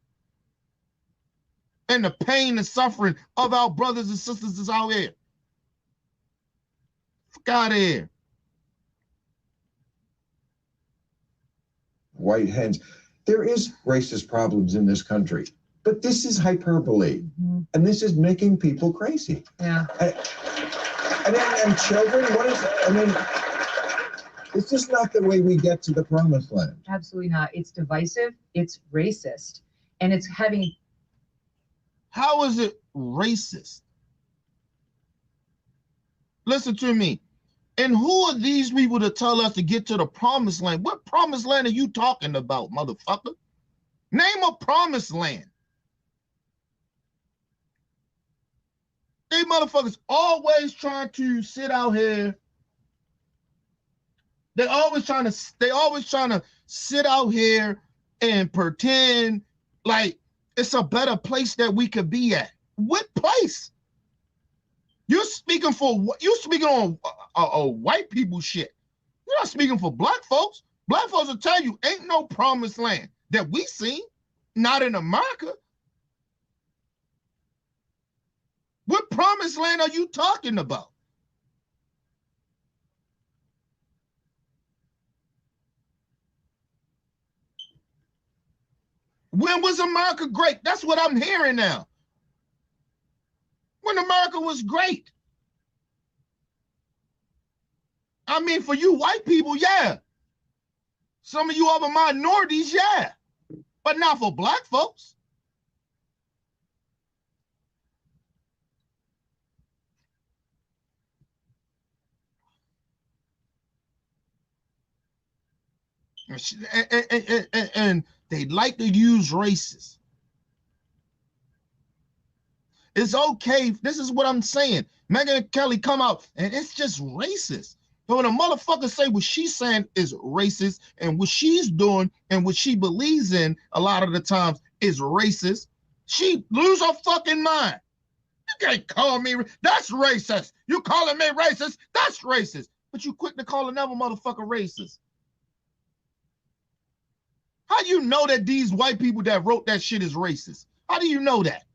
And the pain and suffering of our brothers and sisters is out here. Fuck out of here. White hens. There is racist problems in this country, but this is hyperbole, and this is making people crazy. Yeah. And children, what is, I mean, it's just not the way we get to the promised land. Absolutely not. It's divisive, it's racist, and it's having... How is it racist? Listen to me. And who are these people to tell us to get to the promised land? What promised land are you talking about, motherfucker? Name a promised land. These motherfuckers always trying to sit out here. They always trying to sit out here and pretend like it's a better place that we could be at. What place? You're speaking on white people shit. You're not speaking for black folks. Black folks will tell you ain't no promised land that we seen, not in America. What promised land are you talking about? When was America great? That's what I'm hearing now. When America was great. I mean, for you white people, yeah. Some of you other minorities, yeah. But not for black folks. And they like to use races. It's okay. This is what I'm saying. Megyn Kelly come out and it's just racist. But when a motherfucker say what she's saying is racist and what she's doing and what she believes in a lot of the times is racist, She lose her fucking mind. You can't call me, that's racist. You calling me racist, that's racist. But you quick to call another motherfucker racist. How do you know that these white people that wrote that shit is racist? How do you know that?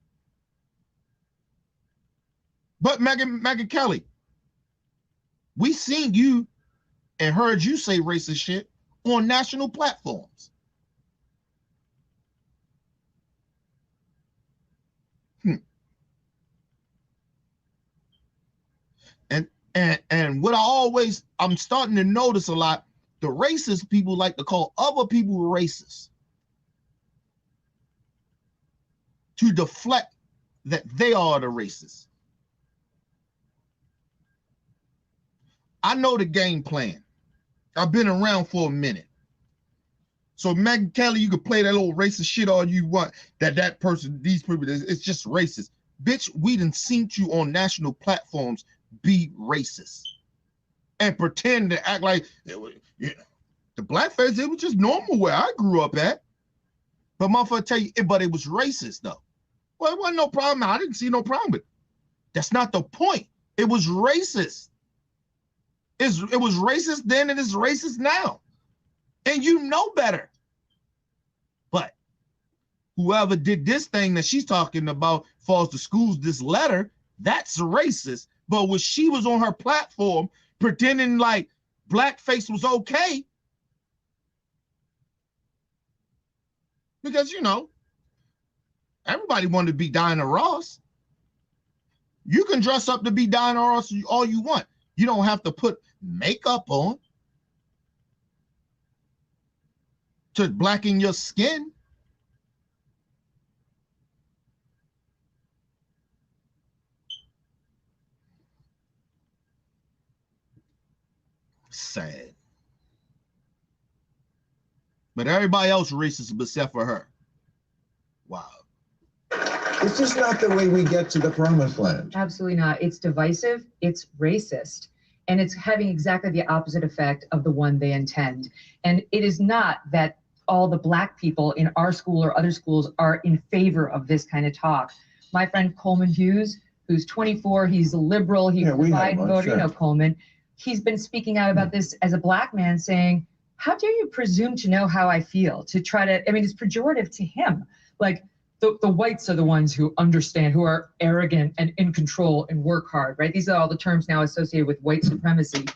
But Megyn Kelly, we seen you and heard you say racist shit on national platforms. And what I'm starting to notice a lot, the racist people like to call other people racist to deflect that they are the racists. I know the game plan. I've been around for a minute. So Megyn Kelly, you can play that little racist shit all you want, that person, these people, it's just racist. Bitch, we done seen you on national platforms be racist and pretend to act like the blackface, it was just normal where I grew up at. But motherfucker tell you, but it was racist though. Well, it wasn't no problem. I didn't see no problem with it. That's not the point. It was racist. It was racist then and it's racist now. And you know better. But whoever did this thing that she's talking about, falls to schools, this letter, that's racist. But when she was on her platform pretending like blackface was okay, because, you know, everybody wanted to be Diana Ross. You can dress up to be Diana Ross all you want. You don't have to put makeup on to blacken your skin. Sad. But everybody else racist except for her. Wow. It's just not the way we get to the promised land. Absolutely not. It's divisive, it's racist, and it's having exactly the opposite effect of the one they intend. And it is not that all the black people in our school or other schools are in favor of this kind of talk. My friend Coleman Hughes, who's 24, he's a liberal, he's a Biden voter, you know Coleman. He's been speaking out about this as a black man, saying, how dare you presume to know how I feel, to try to, I mean, it's pejorative to him. Like, the whites are the ones who understand, who are arrogant and in control and work hard, right? These are all the terms now associated with white supremacy.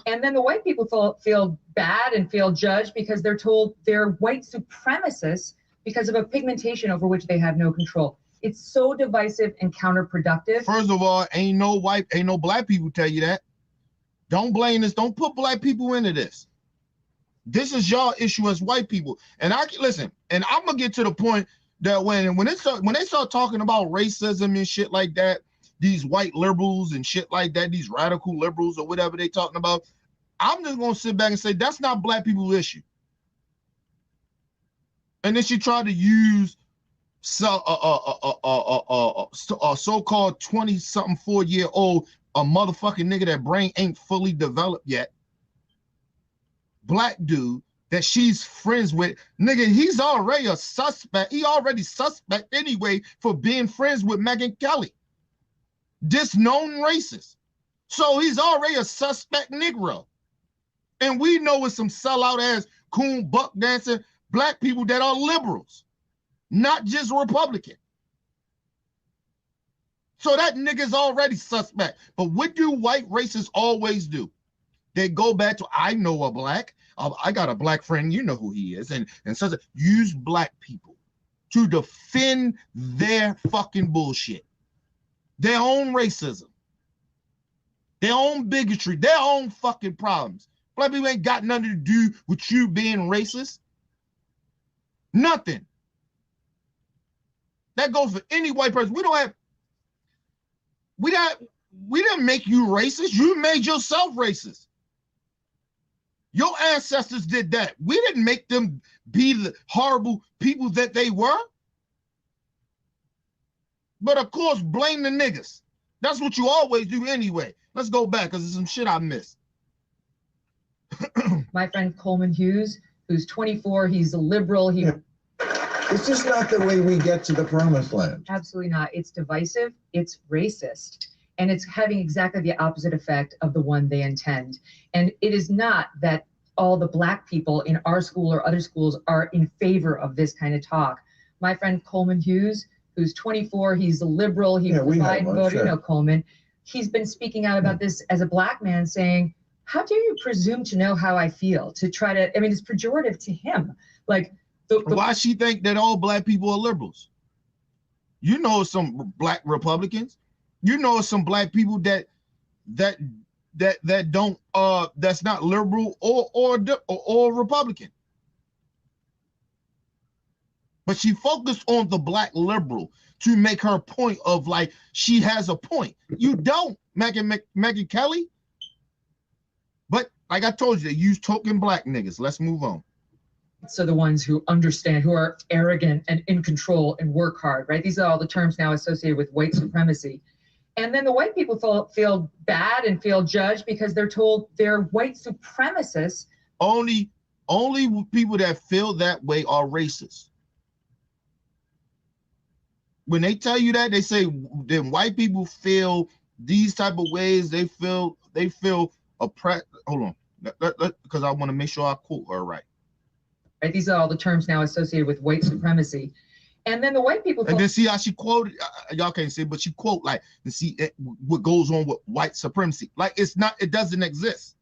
And then the white people feel bad and feel judged because they're told they're white supremacists because of a pigmentation over which they have no control. It's so divisive and counterproductive. First of all, ain't no black people tell you that. Don't blame this. Don't put black people into this. This is y'all issue as white people. And listen, and I'm gonna get to the point that when they start talking about racism and shit like that, these white liberals and shit like that, these radical liberals or whatever they talking about, I'm just gonna sit back and say that's not black people's issue. And then she tried to use a so-called 20-something 4-year-old, a motherfucking nigga that brain ain't fully developed yet, black dude that she's friends with. Nigga, he's already a suspect. He already suspect anyway for being friends with Megyn Kelly, this known racist. So he's already a suspect Negro. And we know it's some sellout ass coon buck dancing black people that are liberals, not just Republican. So that nigga's already suspect. But what do white racists always do? They go back to, I know a black, I got a black friend, you know who he is, and so use black people to defend their fucking bullshit, their own racism, their own bigotry, their own fucking problems. Black people ain't got nothing to do with you being racist. Nothing. That goes for any white person. We didn't make you racist. You made yourself racist. Your ancestors did that. We didn't make them be the horrible people that they were. But of course, blame the niggas. That's what you always do anyway. Let's go back because there's some shit I missed. My friend Coleman Hughes, who's 24, he's a liberal. It's just not the way we get to the promised land. Absolutely not. It's divisive, it's racist, and it's having exactly the opposite effect of the one they intend. And it is not that all the Black people in our school or other schools are in favor of this kind of talk. My friend Coleman Hughes, who's 24, he's a liberal, he was a Biden voter, you know Coleman. He's been speaking out about this as a Black man, saying, how dare you presume to know how I feel, to try to, I mean, it's pejorative to him. Like, why she think that all Black people are liberals? You know some Black Republicans. You know some Black people that don't that's not liberal or Republican. But she focused on the Black liberal to make her point of like she has a point. You don't, Megyn Kelly. But like I told you, they use token Black niggas. Let's move on. So the ones who understand, who are arrogant and in control and work hard, right? These are all the terms now associated with white supremacy. And then the white people feel bad and feel judged because they're told they're white supremacists. Only people that feel that way are racist. When they tell you that, they say then white people feel these type of ways. They feel oppressed. Hold on, because I want to make sure I quote her right. Right, these are all the terms now associated with white supremacy. And then the white people. And then see how she quoted. Y'all can't see, but she quote like and see what goes on with white supremacy. Like it's not. It doesn't exist.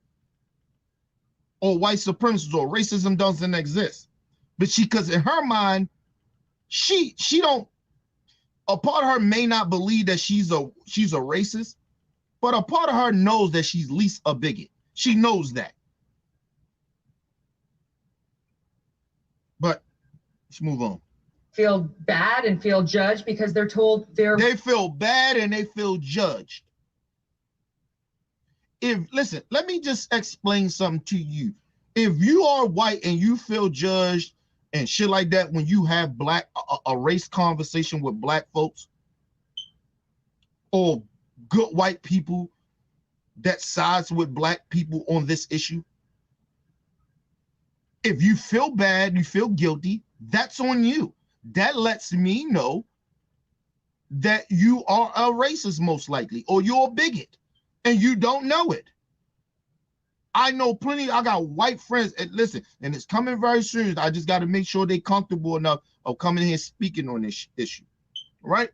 Or white supremacy or racism doesn't exist. But because in her mind, she don't. A part of her may not believe that she's a racist, but a part of her knows that she's least a bigot. She knows that. But let's move on. Feel bad and feel judged because they're told they feel bad and they feel judged. Listen, let me just explain something to you. If you are white and you feel judged and shit like that when you have a race conversation with Black folks or good white people that sides with Black people on this issue, if you feel bad, you feel guilty, that's on you. That lets me know that you are a racist most likely, or you're a bigot and you don't know it. I know plenty, I got white friends, and listen, and it's coming very soon. I just got to make sure they're comfortable enough of coming here speaking on this issue, right?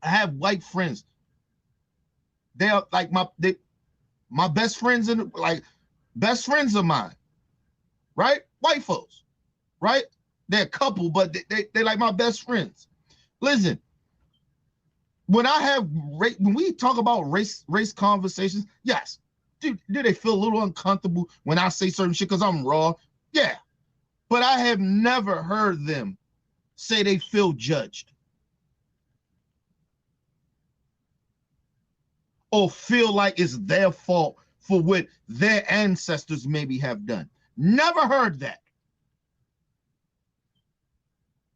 I have white friends. They are like my best friends and like best friends of mine, right? White folks, right? They're a couple, but they like my best friends. Listen, when we talk about race conversations, yes, do they feel a little uncomfortable when I say certain shit because I'm raw? Yeah, but I have never heard them say they feel judged or feel like it's their fault for what their ancestors maybe have done. Never heard that.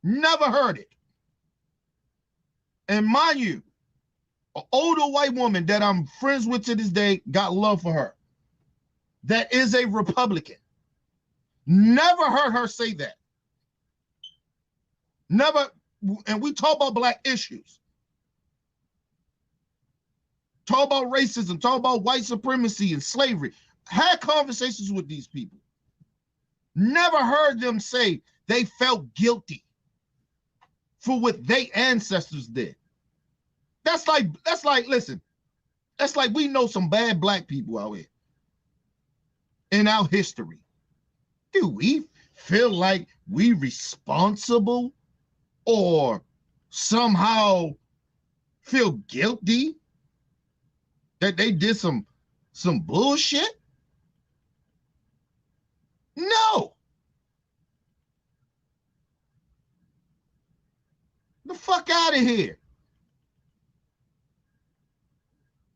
Never heard it. And mind you, an older white woman that I'm friends with to this day, got love for her, that is a Republican. Never heard her say that. Never, and we talk about Black issues. Talk about racism, talk about white supremacy and slavery. Had conversations with these people. Never heard them say they felt guilty for what their ancestors did. That's like, listen, that's like we know some bad Black people out here in our history. Do we feel like we responsible or somehow feel guilty that they did some bullshit? No. The fuck out of here.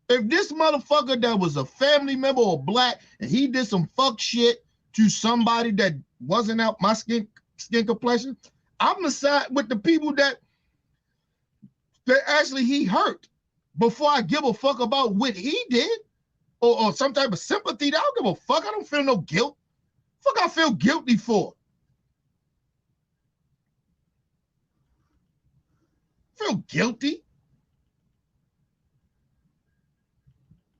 If this motherfucker that was a family member or Black and he did some fuck shit to somebody that wasn't out my skin complexion, I'm gonna side with the people that actually he hurt before I give a fuck about what he did or some type of sympathy. I don't give a fuck. I don't feel no guilt. Fuck I feel guilty for. Feel guilty?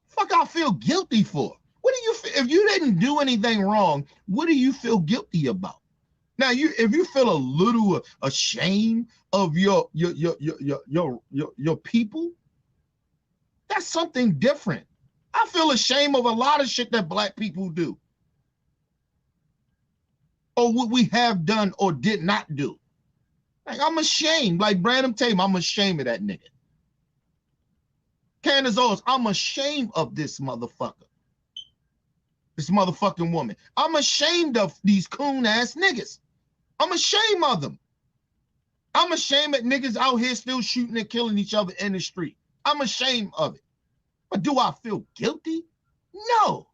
Fuck, I feel guilty for. What do you feel if you didn't do anything wrong? What do you feel guilty about? Now, if you feel a little ashamed of your people, that's something different. I feel ashamed of a lot of shit that black people do, or what we have done or did not do. Like, I'm ashamed. Like Brandon Tatum, I'm ashamed of that nigga. Candace Owens, I'm ashamed of this motherfucker. This motherfucking woman. I'm ashamed of these coon ass niggas. I'm ashamed of them. I'm ashamed that niggas out here still shooting and killing each other in the street. I'm ashamed of it. But do I feel guilty? No.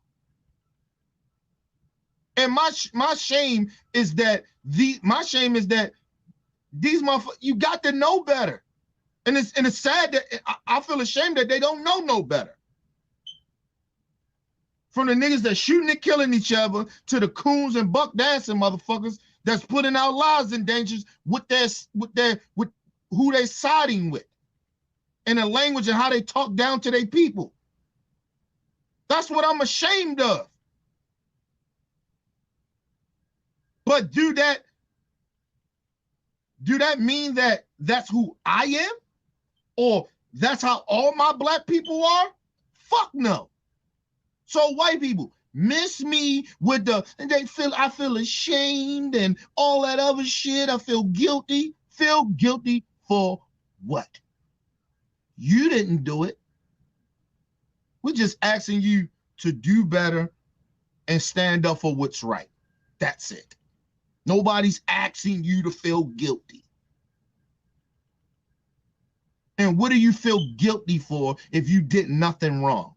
And my shame is that these motherfuckers, you got to know better. And it's sad that I feel ashamed that they don't know no better. From the niggas that shooting and killing each other to the coons and buck dancing motherfuckers that's putting our lives in danger with who they siding with, and the language and how they talk down to their people. That's what I'm ashamed of. But do that mean that that's who I am? Or that's how all my black people are? Fuck no. So white people miss me with I feel ashamed and all that other shit. I feel guilty. Feel guilty for what? You didn't do it. We're just asking you to do better and stand up for what's right. That's it. Nobody's asking you to feel guilty. And what do you feel guilty for if you did nothing wrong?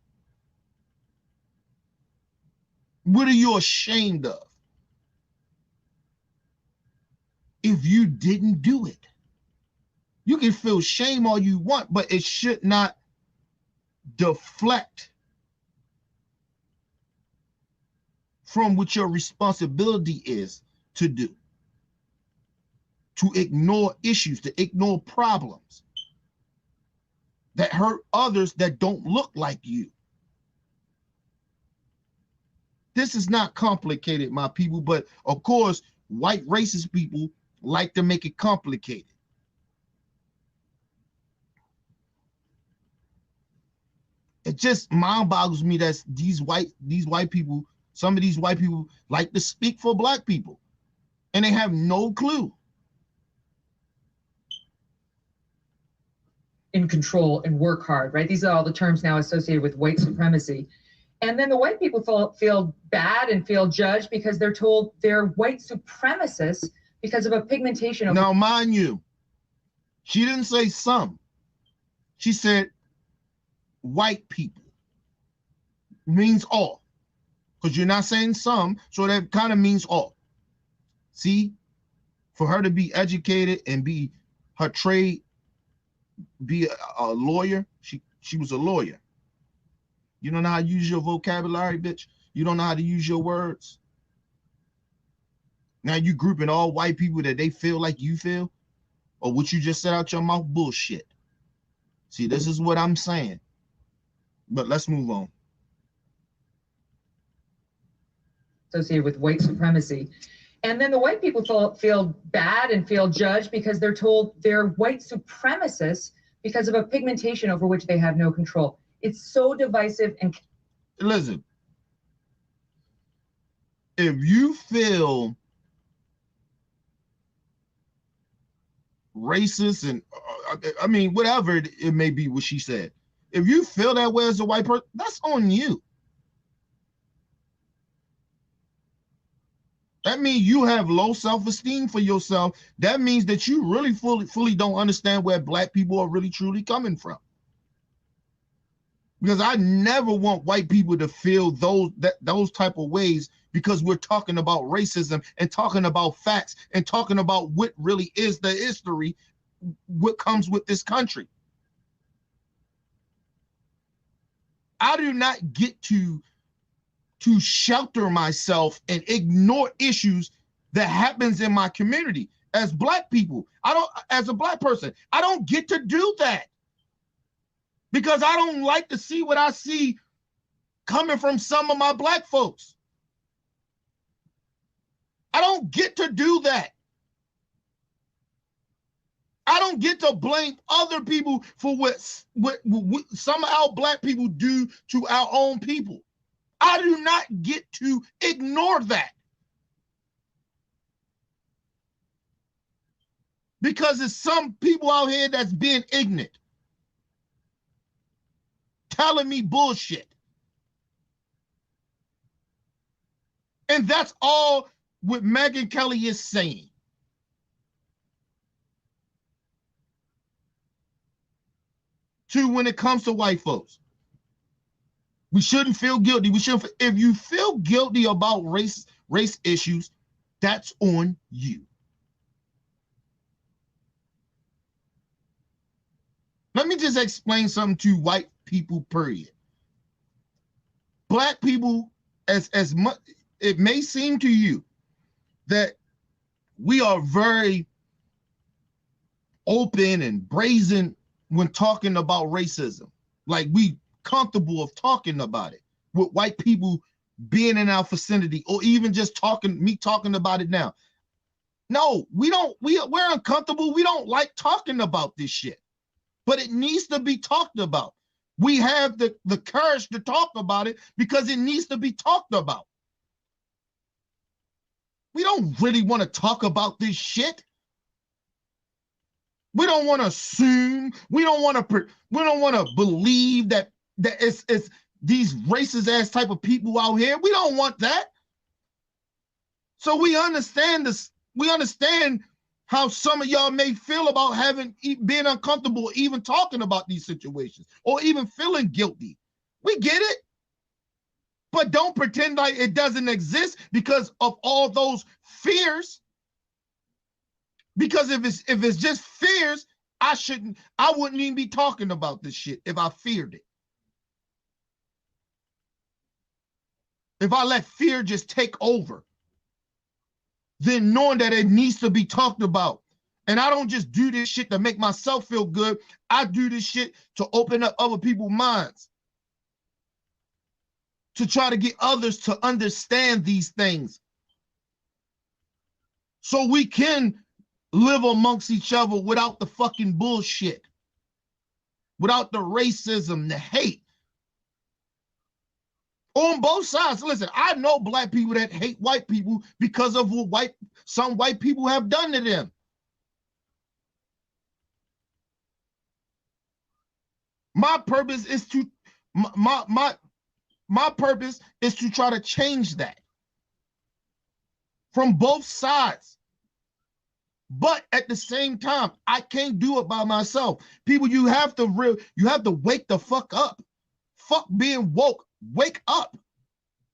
What are you ashamed of if you didn't do it? You can feel shame all you want, but it should not deflect from what your responsibility is to do. To ignore issues, to ignore problems that hurt others that don't look like you. This is not complicated, my people, but of course, white racist people like to make it complicated. It just mind boggles me that these white people, some of these white people like to speak for black people, and they have no clue. In control and work hard, right? These are all the terms now associated with white supremacy. And then the white people feel bad and feel judged because they're told they're white supremacists because of a pigmentation of— Now, mind you, she didn't say some. She said white people. Means all. Because you're not saying some, so that kind of means all. See? For her to be educated and be her trade, be a lawyer, she was a lawyer. You don't know how to use your vocabulary, bitch. You don't know how to use your words. Now you grouping all white people that they feel like you feel, or what you just said out your mouth, bullshit. See, this is what I'm saying. But let's move on. Associated with white supremacy. And then the white people feel bad and feel judged because they're told they're white supremacists because of a pigmentation over which they have no control. It's so divisive. And listen, if you feel racist and I mean, whatever it may be what she said, if you feel that way as a white person, that's on you. That means you have low self-esteem for yourself. That means that you really fully don't understand where black people are really truly coming from. Because I never want white people to feel those type of ways, because we're talking about racism and talking about facts and talking about what really is the history, what comes with this country. I do not get to shelter myself and ignore issues that happens in my community. as black people. As a black person, I don't get to do that because I don't like to see what I see coming from some of my black folks. I don't get to do that. I don't get to blame other people for what some of our black people do to our own people. I do not get to ignore that. Because there's some people out here that's being ignorant, telling me bullshit. And that's all what Megyn Kelly is saying. To when it comes to white folks, we shouldn't feel guilty. We shouldn't. If you feel guilty about race issues, that's on you. Let me just explain something to white people, period. Black people, as much, it may seem to you that we are very open and brazen when talking about racism. Like we comfortable of talking about it with white people being in our vicinity, or even just talking about it now. No, we don't, we're uncomfortable. We don't like talking about this shit. But it needs to be talked about. We have the courage to talk about it because it needs to be talked about. We don't really want to talk about this shit. We don't want to assume. We don't want to believe that it's these racist ass type of people out here. We don't want that. So we understand this. We understand how some of y'all may feel about being uncomfortable, even talking about these situations, or even feeling guilty. We get it. But don't pretend like it doesn't exist because of all those fears. Because if it's just fears, I wouldn't even be talking about this shit if I feared it. If I let fear just take over, then knowing that it needs to be talked about. And I don't just do this shit to make myself feel good. I do this shit to open up other people's minds, to try to get others to understand these things, so we can live amongst each other without the fucking bullshit, without the racism, the hate. On both sides. Listen, I know black people that hate white people because of what some white people have done to them. My purpose is to my purpose is to try to change that from both sides. But at the same time, I can't do it by myself. People, you have to wake the fuck up. Fuck being woke. Wake up.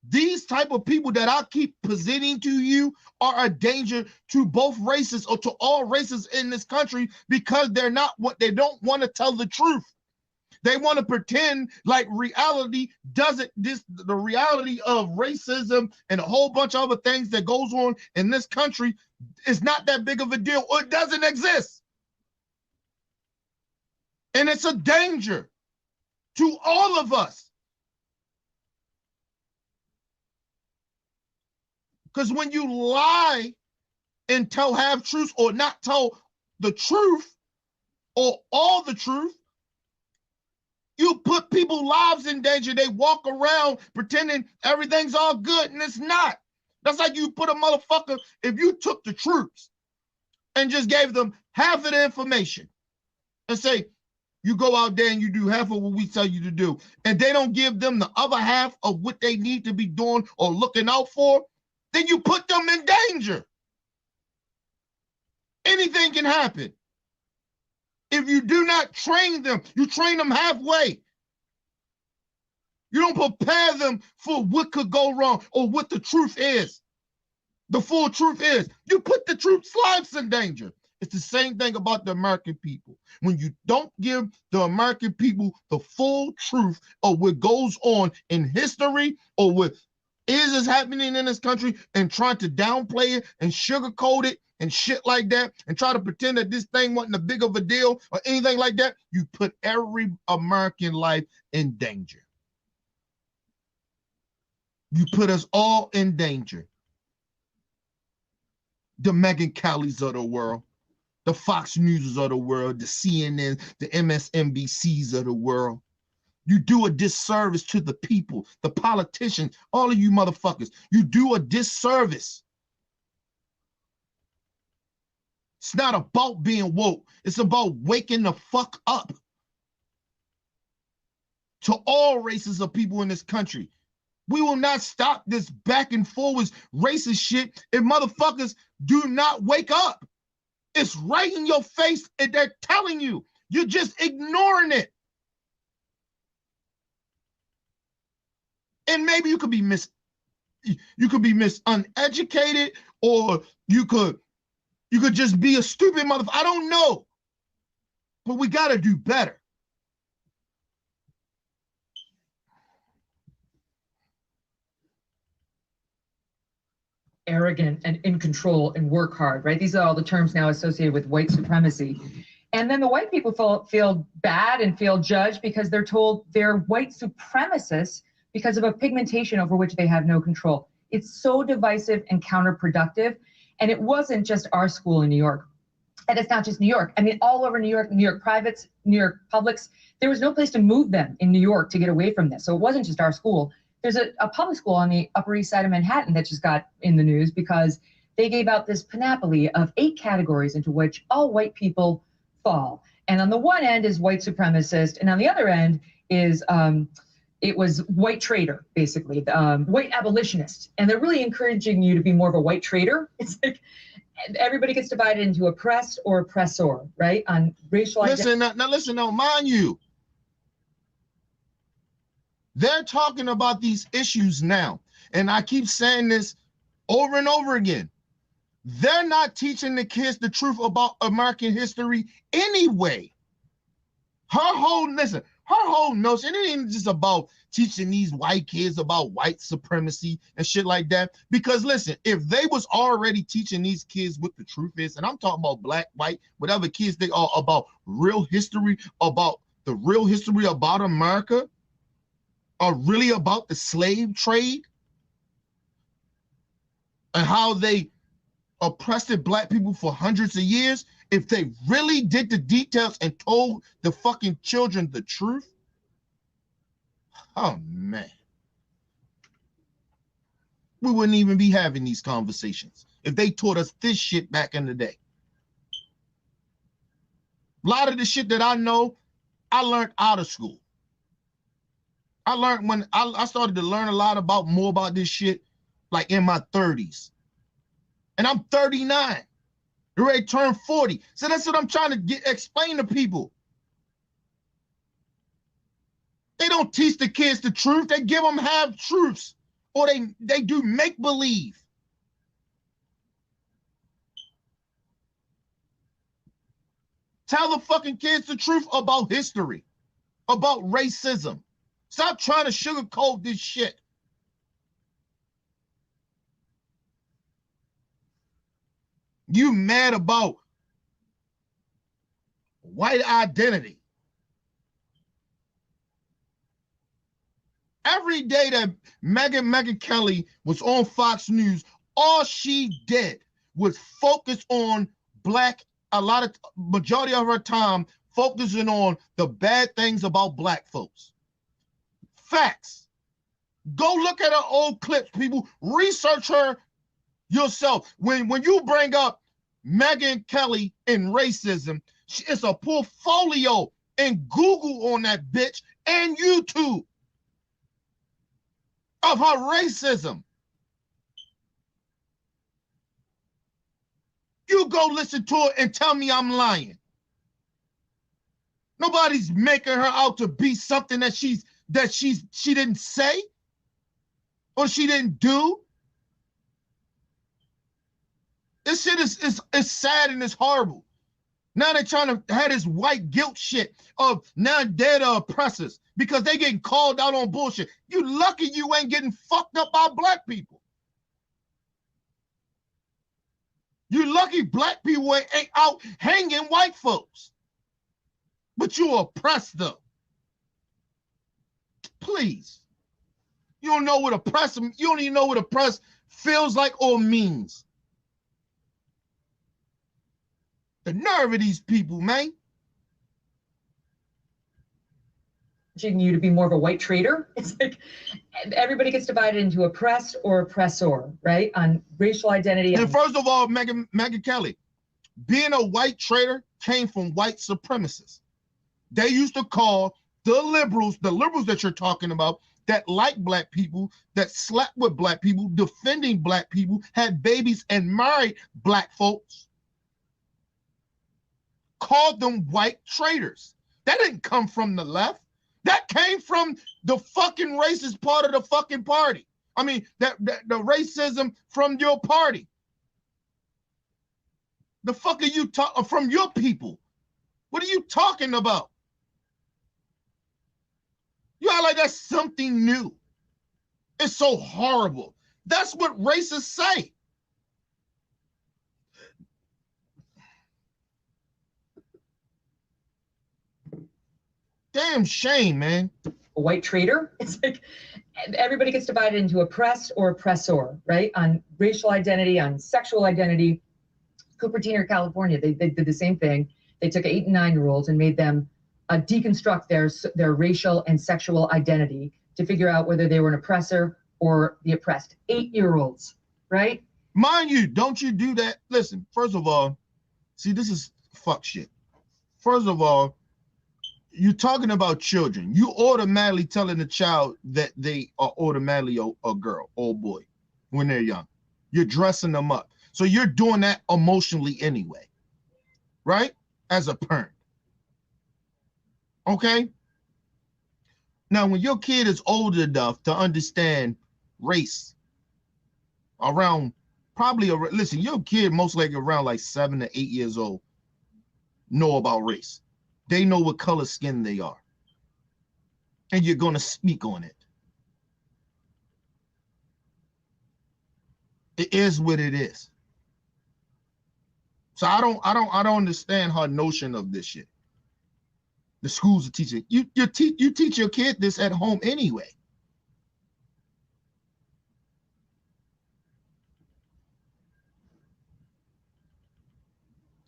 These type of people that I keep presenting to you are a danger to both races, or to all races in this country, because they don't want to tell the truth. They want to pretend like reality doesn't, the reality of racism and a whole bunch of other things that goes on in this country is not that big of a deal, or it doesn't exist. And it's a danger to all of us. Because when you lie and tell half truths, or not tell the truth or all the truth, you put people's lives in danger. They walk around pretending everything's all good, and it's not. That's like you put a motherfucker, if you took the troops and just gave them half of the information and say, you go out there and you do half of what we tell you to do, and they don't give them the other half of what they need to be doing or looking out for, then you put them in danger. Anything can happen. If you do not train them, you train them halfway. You don't prepare them for what could go wrong or what the truth is. The full truth is. You put the troops' lives in danger. It's the same thing about the American people. When you don't give the American people the full truth of what goes on in history, or with is happening in this country and trying to downplay it and sugarcoat it and shit like that and try to pretend that this thing wasn't a big of a deal or anything like that, you put every American life in danger. You put us all in danger. The Megyn Kellys of the world, the Fox News of the world, the CNN, the MSNBCs of the world. You do a disservice to the people, the politicians, all of you motherfuckers. You do a disservice. It's not about being woke. It's about waking the fuck up to all races of people in this country. We will not stop this back and forwards racist shit if motherfuckers do not wake up. It's right in your face and they're telling you. You're just ignoring it. And maybe you could be miseducated, or you could just be a stupid motherfucker. I don't know. But we got to do better. Arrogant and in control and work hard, right? These are all the terms now associated with white supremacy. And then the white people feel bad and feel judged because they're told they're white supremacists because of a pigmentation over which they have no control. It's so divisive and counterproductive. And it wasn't just our school in New York. And it's not just New York. I mean, all over New York privates, New York publics, there was no place to move them in New York to get away from this. So it wasn't just our school. There's a public school on the Upper East Side of Manhattan that just got in the news because they gave out this panoply of 8 categories into which all white people fall. And on the one end is white supremacist, and on the other end is it was white traitor, basically, white abolitionist. And they're really encouraging you to be more of a white traitor. It's like everybody gets divided into oppressed or oppressor, right? On racial identity. Listen, now, mind you, they're talking about these issues now. And I keep saying this over and over again. They're not teaching the kids the truth about American history anyway. Her whole notion, it ain't just about teaching these white kids about white supremacy and shit like that. Because listen, if they was already teaching these kids what the truth is, and I'm talking about black, white, whatever kids they are, about real history, about the real history about America, are really about the slave trade and how they oppressed black people for hundreds of years, if they really did the details and told the fucking children the truth, oh man, we wouldn't even be having these conversations if they taught us this shit back in the day. A lot of the shit that I know, I learned out of school. I learned when I started to learn a lot more about this shit, like in my 30s. And I'm 39. You're ready to turn 40. So that's what I'm trying to explain to people. They don't teach the kids the truth. They give them half truths, or they do make believe. Tell the fucking kids the truth about history, about racism. Stop trying to sugarcoat this shit. You mad about white identity. Every day that Megyn Kelly was on Fox News, all she did was focus on black, majority of her time focusing on the bad things about black folks. Facts. Go look at her old clips, people. Research her yourself. When you bring up Megyn Kelly and racism, it's a portfolio and Google on that bitch and YouTube of her racism. You go listen to it and tell me I'm lying. Nobody's making her out to be something that she didn't say or she didn't do. This shit is sad and it's horrible. Now they're trying to have this white guilt shit of now they're the oppressors because they getting called out on bullshit. You lucky you ain't getting fucked up by black people. You lucky black people ain't out hanging white folks. But you oppress them. Please. You don't know what oppress, you don't even know what oppress feels like or means. The nerve of these people, man. You to be more of a white traitor. It's like everybody gets divided into oppressed or oppressor, right? On racial identity. And first of all, Megyn Kelly, being a white traitor came from white supremacists. They used to call the liberals that you're talking about, that like black people, that slept with black people, defending black people, had babies and married black folks, called them white traitors. That didn't come from the left. That came from the fucking racist part of the fucking party. I mean, the racism from your party. The fuck are you talking from your people? What are you talking about? You act like that's something new. It's so horrible. That's what racists say. Damn shame, man. A white traitor. It's like everybody gets divided into oppressed or oppressor, right? On racial identity, on sexual identity. Cupertino, California, they did the same thing. They took 8 and 9-year-olds and made them deconstruct their racial and sexual identity to figure out whether they were an oppressor or the oppressed. 8-year-olds, right? Mind you, don't you do that. Listen, first of all, see, this is fuck shit. First of all, you're talking about children. You automatically telling the child that they are automatically a girl or a boy when they're young. You're dressing them up. So you're doing that emotionally anyway, right? As a parent. Okay? Now, when your kid is old enough to understand race, around probably, listen, your kid most likely around like 7 to 8 years old know about race. They know what color skin they are. And you're going to speak on it. It is what it is. So I don't understand her notion of this shit. The schools are teaching. You teach your kid this at home anyway.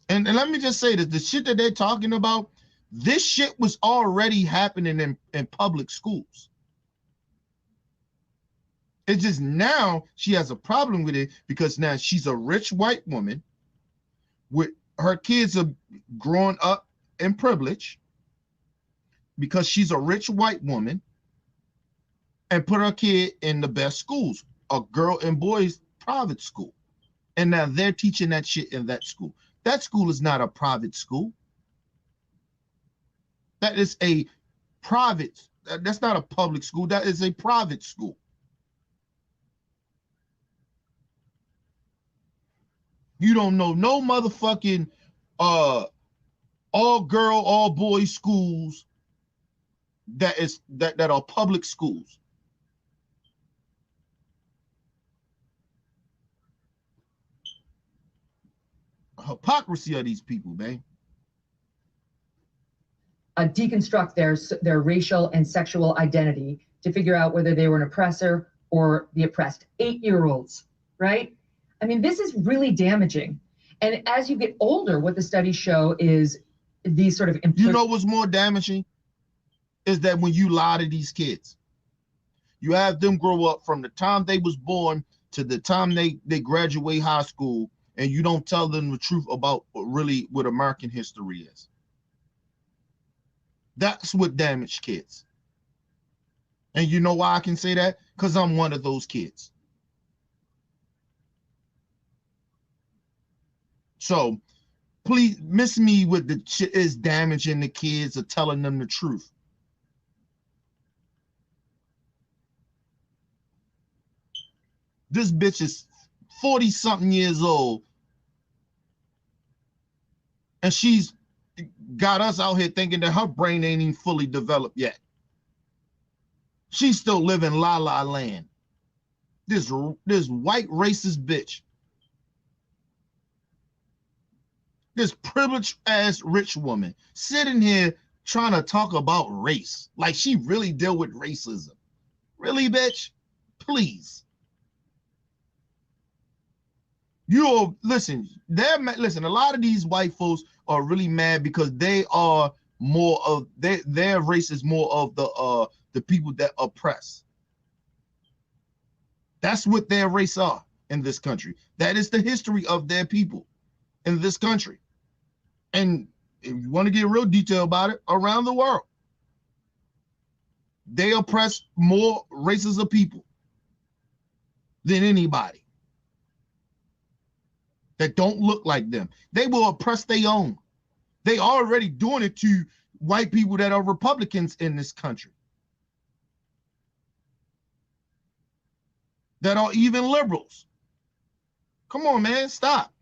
And let me just say that the shit that they're talking about, this shit was already happening in public schools. It's just now she has a problem with it because now she's a rich white woman with her kids are growing up in privilege because she's a rich white woman and put her kid in the best schools, a girl and boys private school. And now they're teaching that shit in that school. That school is not a private school. That is a private, that's not a public school. That is a private school. You don't know no motherfucking all girl, all boys schools that are public schools. Hypocrisy of these people, man. Deconstruct their racial and sexual identity to figure out whether they were an oppressor or the oppressed. 8-year-olds, right? I mean, this is really damaging. And as you get older, what the studies show is these sort of... You know what's more damaging? Is that when you lie to these kids. You have them grow up from the time they was born to the time they graduate high school, and you don't tell them the truth about really what American history is. That's what damaged kids. And you know why I can say that? Because I'm one of those kids. So please miss me with the shit is damaging the kids or telling them the truth. This bitch is 40-something years old. And she's got us out here thinking that her brain ain't even fully developed yet. She's still living la la land. This white racist bitch. This privileged ass rich woman sitting here trying to talk about race like she really deal with racism. Really, bitch? Please. Listen, a lot of these white folks are really mad because they are more of their race is more of the people that oppress. That's what their race are in this country. That is the history of their people in this country. And if you want to get real detailed about it, around the world, they oppress more races of people than anybody that don't look like them. They will oppress their own. They already doing it to white people that are Republicans in this country, that are even liberals. Come on, man, stop.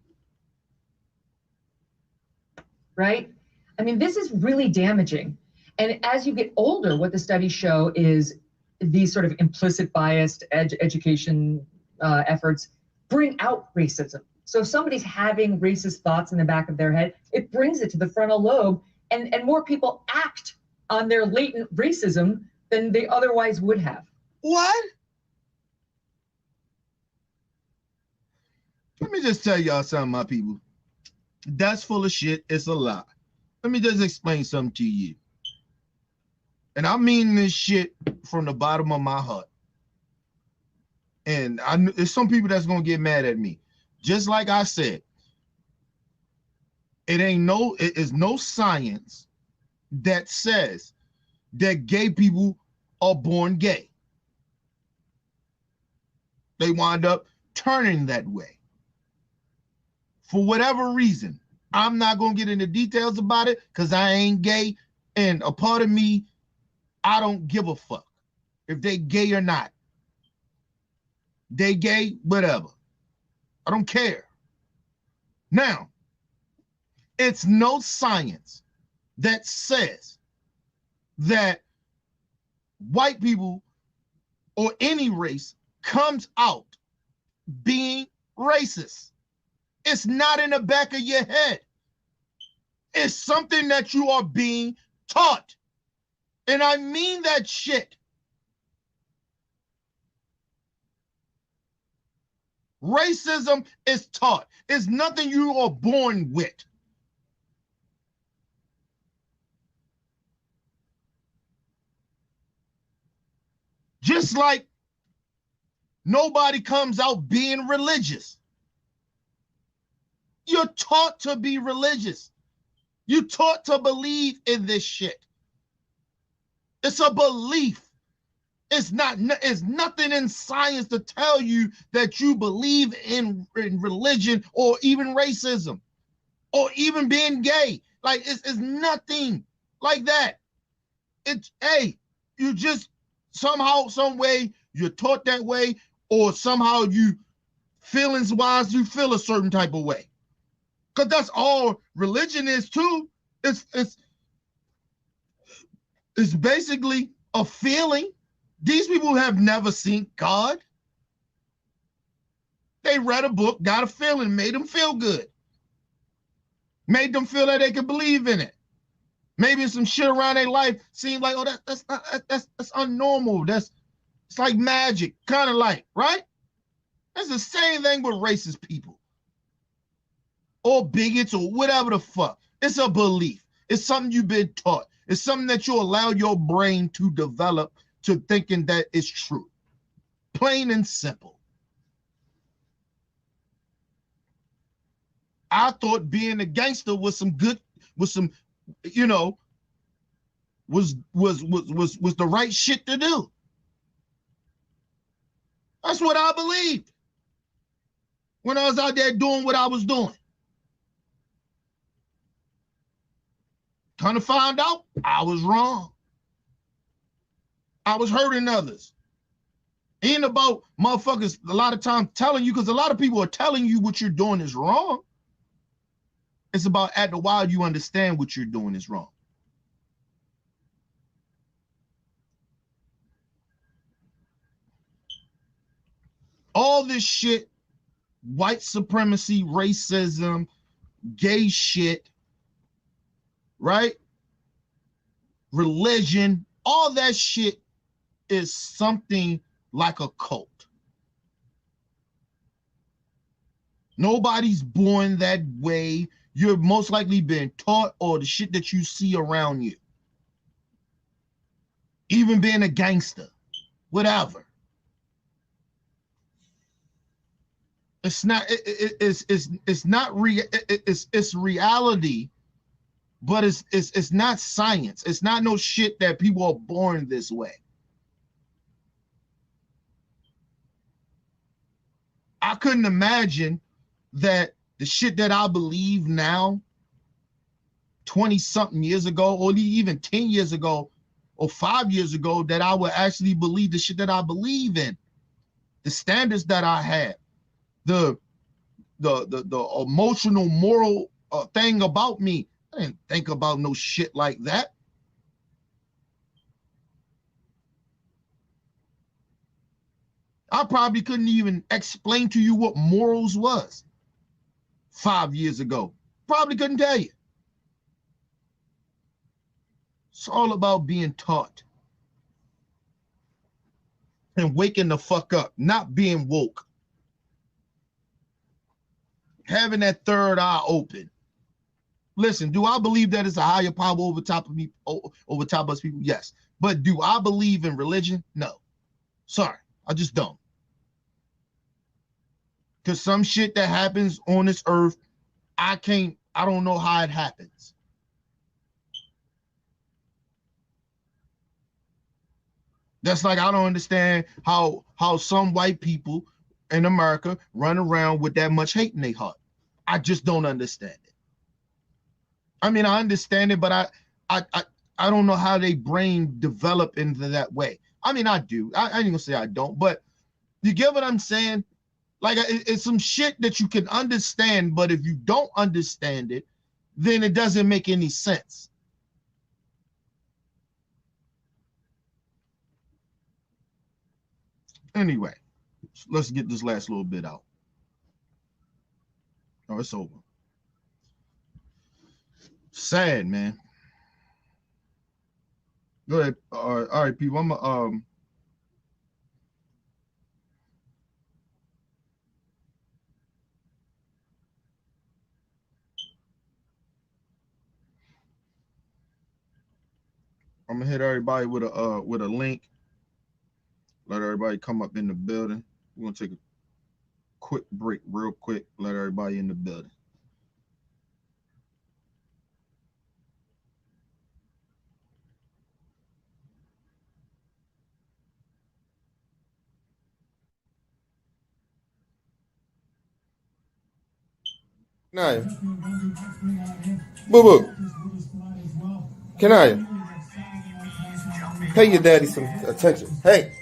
Right? I mean, this is really damaging. And as you get older, what the studies show is these sort of implicit biased education efforts bring out racism. So if somebody's having racist thoughts in the back of their head, it brings it to the frontal lobe, and more people act on their latent racism than they otherwise would have. What? Let me just tell y'all something, my people. That's full of shit. It's a lie. Let me just explain something to you. And I mean this shit from the bottom of my heart. And there's some people that's going to get mad at me. Just like I said, it is no science that says that gay people are born gay. They wind up turning that way. For whatever reason, I'm not going to get into details about it because I ain't gay. And a part of me, I don't give a fuck if they gay or not. They gay, whatever. I don't care. Now, it's no science that says that white people or any race comes out being racist. It's not in the back of your head. It's something that you are being taught. And I mean that shit. Racism is taught. It's nothing you are born with. Just like nobody comes out being religious. You're taught to be religious. You're taught to believe in this shit. It's a belief. It's nothing in science to tell you that you believe in religion or even racism or even being gay. Like it's nothing like that. You just somehow, some way you're taught that way, or somehow you feelings wise, you feel a certain type of way. Because that's all religion is too. It's basically a feeling. These people have never seen God. They read a book, got a feeling, made them feel good. Made them feel that they could believe in it. Maybe some shit around their life seemed like, oh, that's unnormal. It's like magic, kind of like, right? That's the same thing with racist people. Or bigots or whatever the fuck. It's a belief. It's something you've been taught. It's something that you allow your brain to develop to thinking that it's true. Plain and simple. I thought being a gangster was some good, was some, you know, was the right shit to do. That's what I believed when I was out there doing what I was doing. Kind of found out I was wrong. I was hurting others. Ain't about motherfuckers a lot of times telling you, because a lot of people are telling you what you're doing is wrong. It's about after a while you understand what you're doing is wrong. All this shit, white supremacy, racism, gay shit, right? Religion, all that shit is something like a cult. Nobody's born that way. You're most likely being taught, or the shit that you see around you. Even being a gangster, whatever. It's not. It's not real. It's reality, but it's not science. It's not no shit that people are born this way. I couldn't imagine that the shit that I believe now, 20-something years ago, or even 10 years ago, or 5 years ago, that I would actually believe the shit that I believe in, the standards that I had, the emotional, moral thing about me. I didn't think about no shit like that. I probably couldn't even explain to you what morals was 5 years ago. Probably couldn't tell you. It's all about being taught and waking the fuck up, not being woke. Having that third eye open. Listen, do I believe that it's a higher power over top of me, over top of us people? Yes. But do I believe in religion? No. Sorry, I just don't. Because some shit that happens on this earth, I don't know how it happens. That's like, I don't understand how some white people in America run around with that much hate in their heart. I just don't understand it. I mean, I understand it, but I don't know how they brain develop into that way. I mean, I do. I ain't gonna say I don't, but you get what I'm saying? Like, it's some shit that you can understand, but if you don't understand it, then it doesn't make any sense. Anyway, let's get this last little bit out. Oh, it's over. Sad, man. Go ahead. All right, people. I'm gonna hit everybody with a link. Let everybody come up in the building. We're gonna take a quick break, real quick. Let everybody in the building. Naya. Boo boo. Can I pay your daddy some attention? Hey.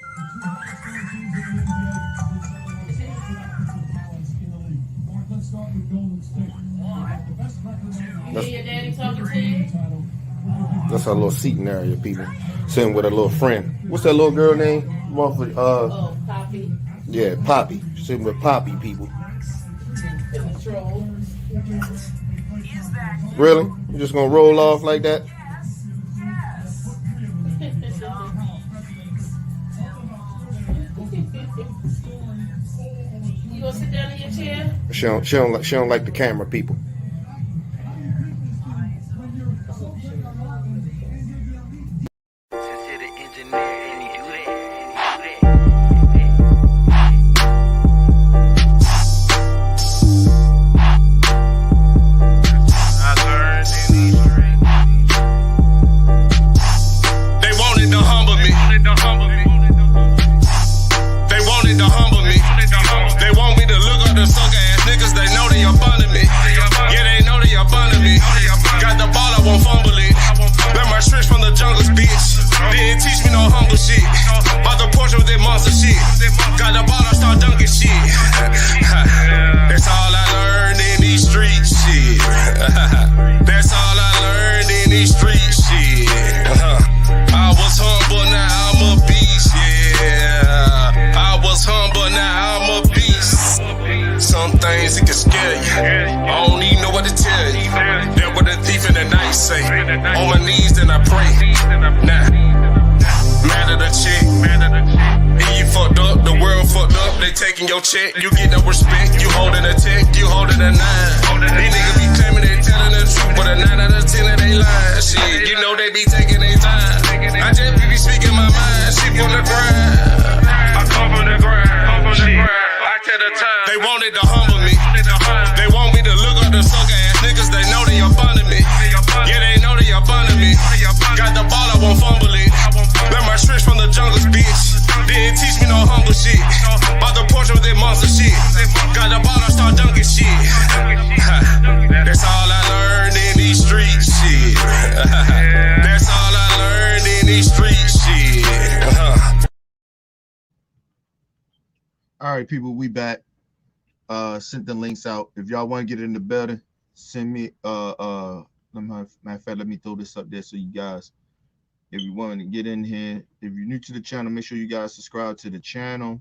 That's our little seating area, people. Sitting with a little friend. What's that little girl name? Poppy. Yeah, Poppy. Sitting with Poppy, people. Really? You just gonna roll off like that? You gonna sit down in your chair? She don't like the camera, people. That's all I learned in these streets, shit. say. On my knees, then I pray. Nah, mad at a chick. And you fucked up, the world fucked up. They taking your check, you get no respect. You holding a tech, you holding a 9. These niggas be claiming they telling the truth, but a 9 out of 10 of they lying. Shit, you know they be taking their time. I just be speaking my mind. She from the grind. I come from the grind. I tell the time. They wanted to humble me. They want me to look up the sucker ass niggas. They know they up under me. Yeah, they know they up under me. Got the ball, I won't fumble it. Let my tricks from the jungles, bitch. Didn't teach me no humble shit. Bought the Porsche with that monster shit. Got the ball, I start dunking shit. That's all I learned in these streets, shit. That's all I learned in these streets, shit. All right, people, we back. Sent the links out. If y'all want to get in the building, send me matter of fact, let me throw this up there so you guys, if you want to get in here, if you're new to the channel, make sure you guys subscribe to the channel.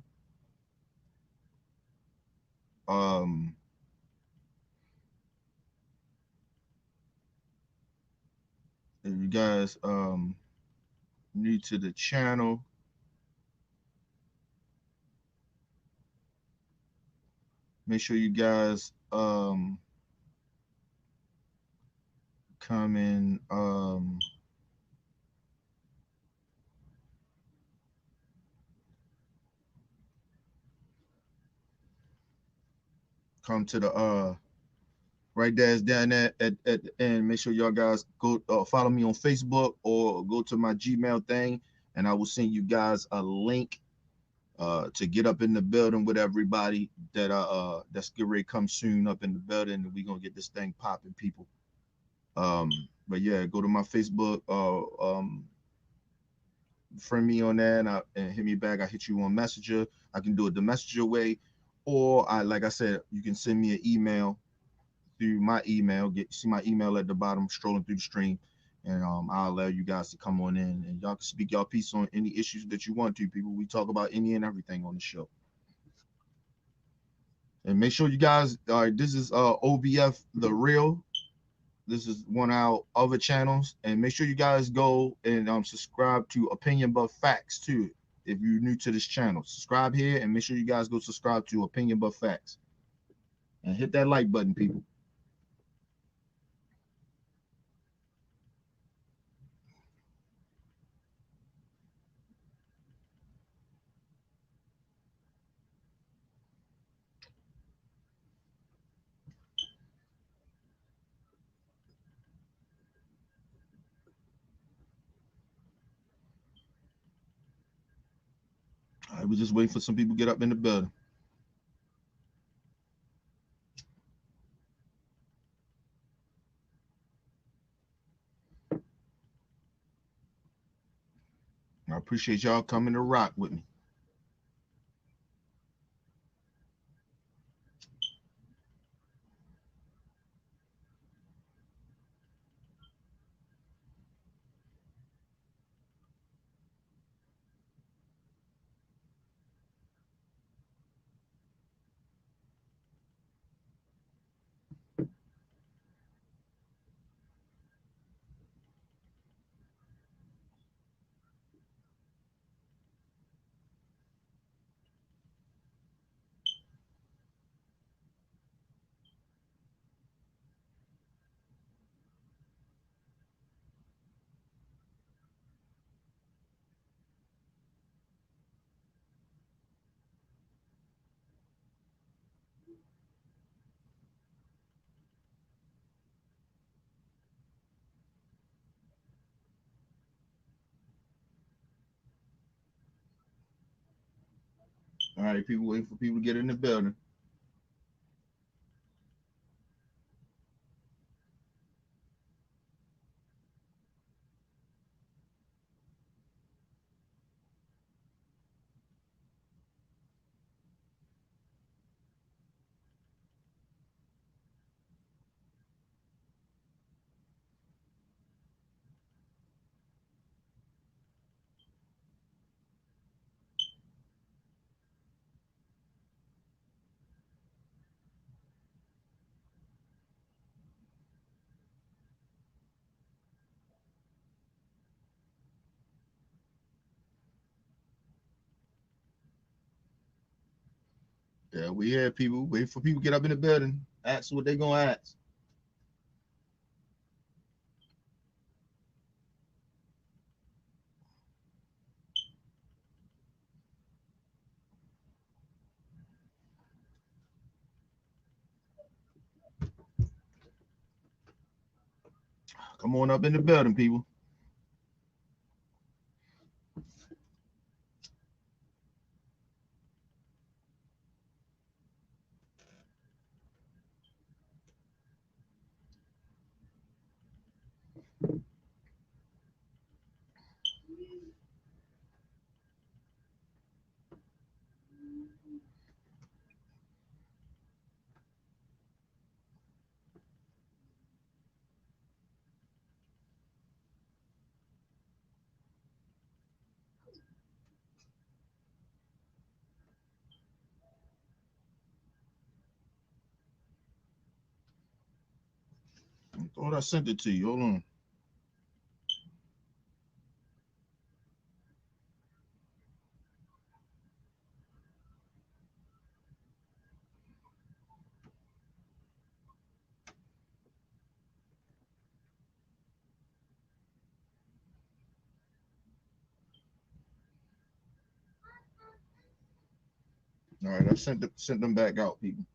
If you guys new to the channel, make sure you guys come in come to the right there is down there at the end. Make sure y'all guys go follow me on Facebook or go to my Gmail thing, and I will send you guys a link to get up in the building with everybody that's getting ready to come soon up in the building, and we're gonna get this thing popping, people. But yeah, go to my Facebook, friend me on there, and hit me back. I hit you on Messenger. I can do it the Messenger way, or like I said, you can send me an email through my email. See my email at the bottom, strolling through the stream, and I'll allow you guys to come on in, and y'all can speak y'all piece on any issues that you want to, people. We talk about any and everything on the show. And make sure you guys, all right, this is OBF The Real. This is one of our other channels, and make sure you guys go and subscribe to Opinion But Facts too. If you're new to this channel, subscribe here, and make sure you guys go subscribe to Opinion But Facts, and hit that like button, people. All right, we're just waiting for some people to get up in the building. I appreciate y'all coming to rock with me. All right, people, waiting for people to get in the building. Yeah, we had people wait for people to get up in the building, ask what they gonna ask. Come on up in the building, people. I thought I sent it to you. Hold on. All right, I sent them back out, people.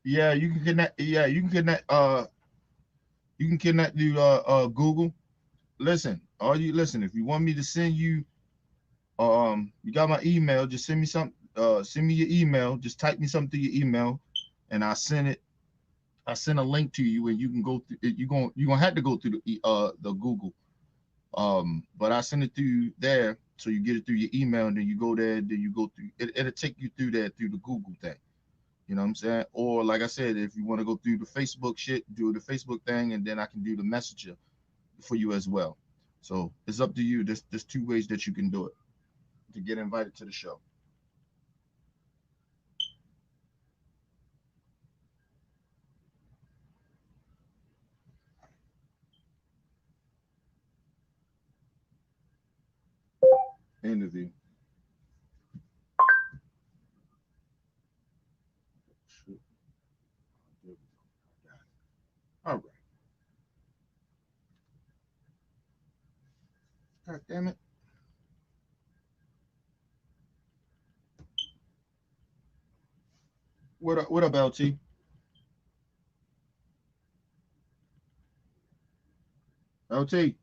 Yeah, you can connect. Yeah, you can connect. You can connect to Google. Listen, all you listen. If you want me to send you, you got my email. Just send me some. Send me your email. Just type me something through your email, and I send it. I send a link to you, and you can go through. You're gonna have to go through the Google. But I send it through there, so you get it through your email, and then you go there. Then you go through. It'll take you through there through the Google thing. You know what I'm saying? Or like I said, if you want to go through the Facebook shit, do the Facebook thing, and then I can do the messenger for you as well. So it's up to you. There's two ways that you can do it to get invited to the show. Interview. All right. God damn it. What up, LT? LT.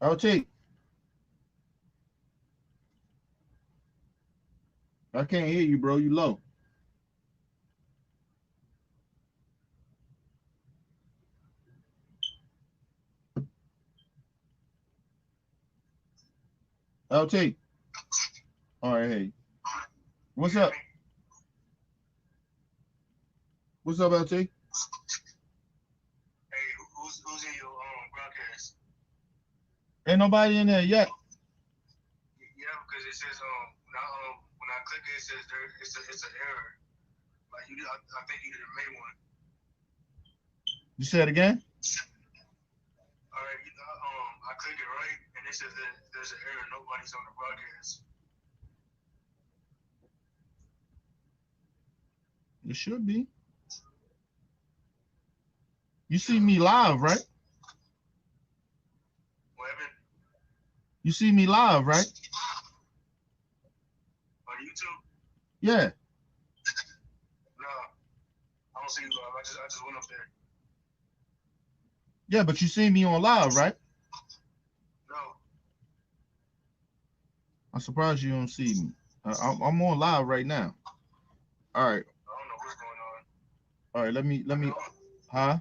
LT. I can't hear you, bro. You low. LT. All right, hey. What's up? What's up, LT? Who's in your broadcast? Ain't nobody in there yet. Yeah, because it says when I click it, it says it's an error. Like I think you did a made one. You said again? All right, I click it right. it says that there's an error. Nobody's on the broadcast. It should be. You see me live, right? What happened? You see me live, right? On YouTube? Yeah. No, I don't see you live. I just went up there. Yeah, but you see me on live, right? No. I'm surprised you don't see me. I'm on live right now. All right. I don't know what's going on. All right. Let me. Huh?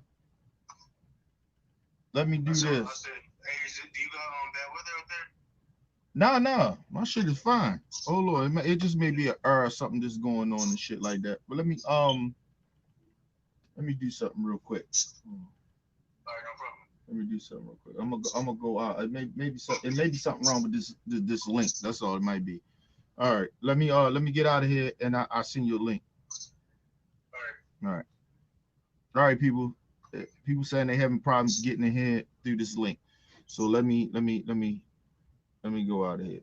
Let me do I this. said, hey, do you got bad weather up there? Nah. My shit is fine. Oh Lord, it just may be a error or something that's going on and shit like that. But let me do something real quick. All right, no problem. Let me do something real quick. I'm gonna go out. It may be something wrong with this link. That's all it might be. All right. Let me get out of here and I'll send you a link. All right, people. People saying they having problems getting in here through this link. So let me go out of here.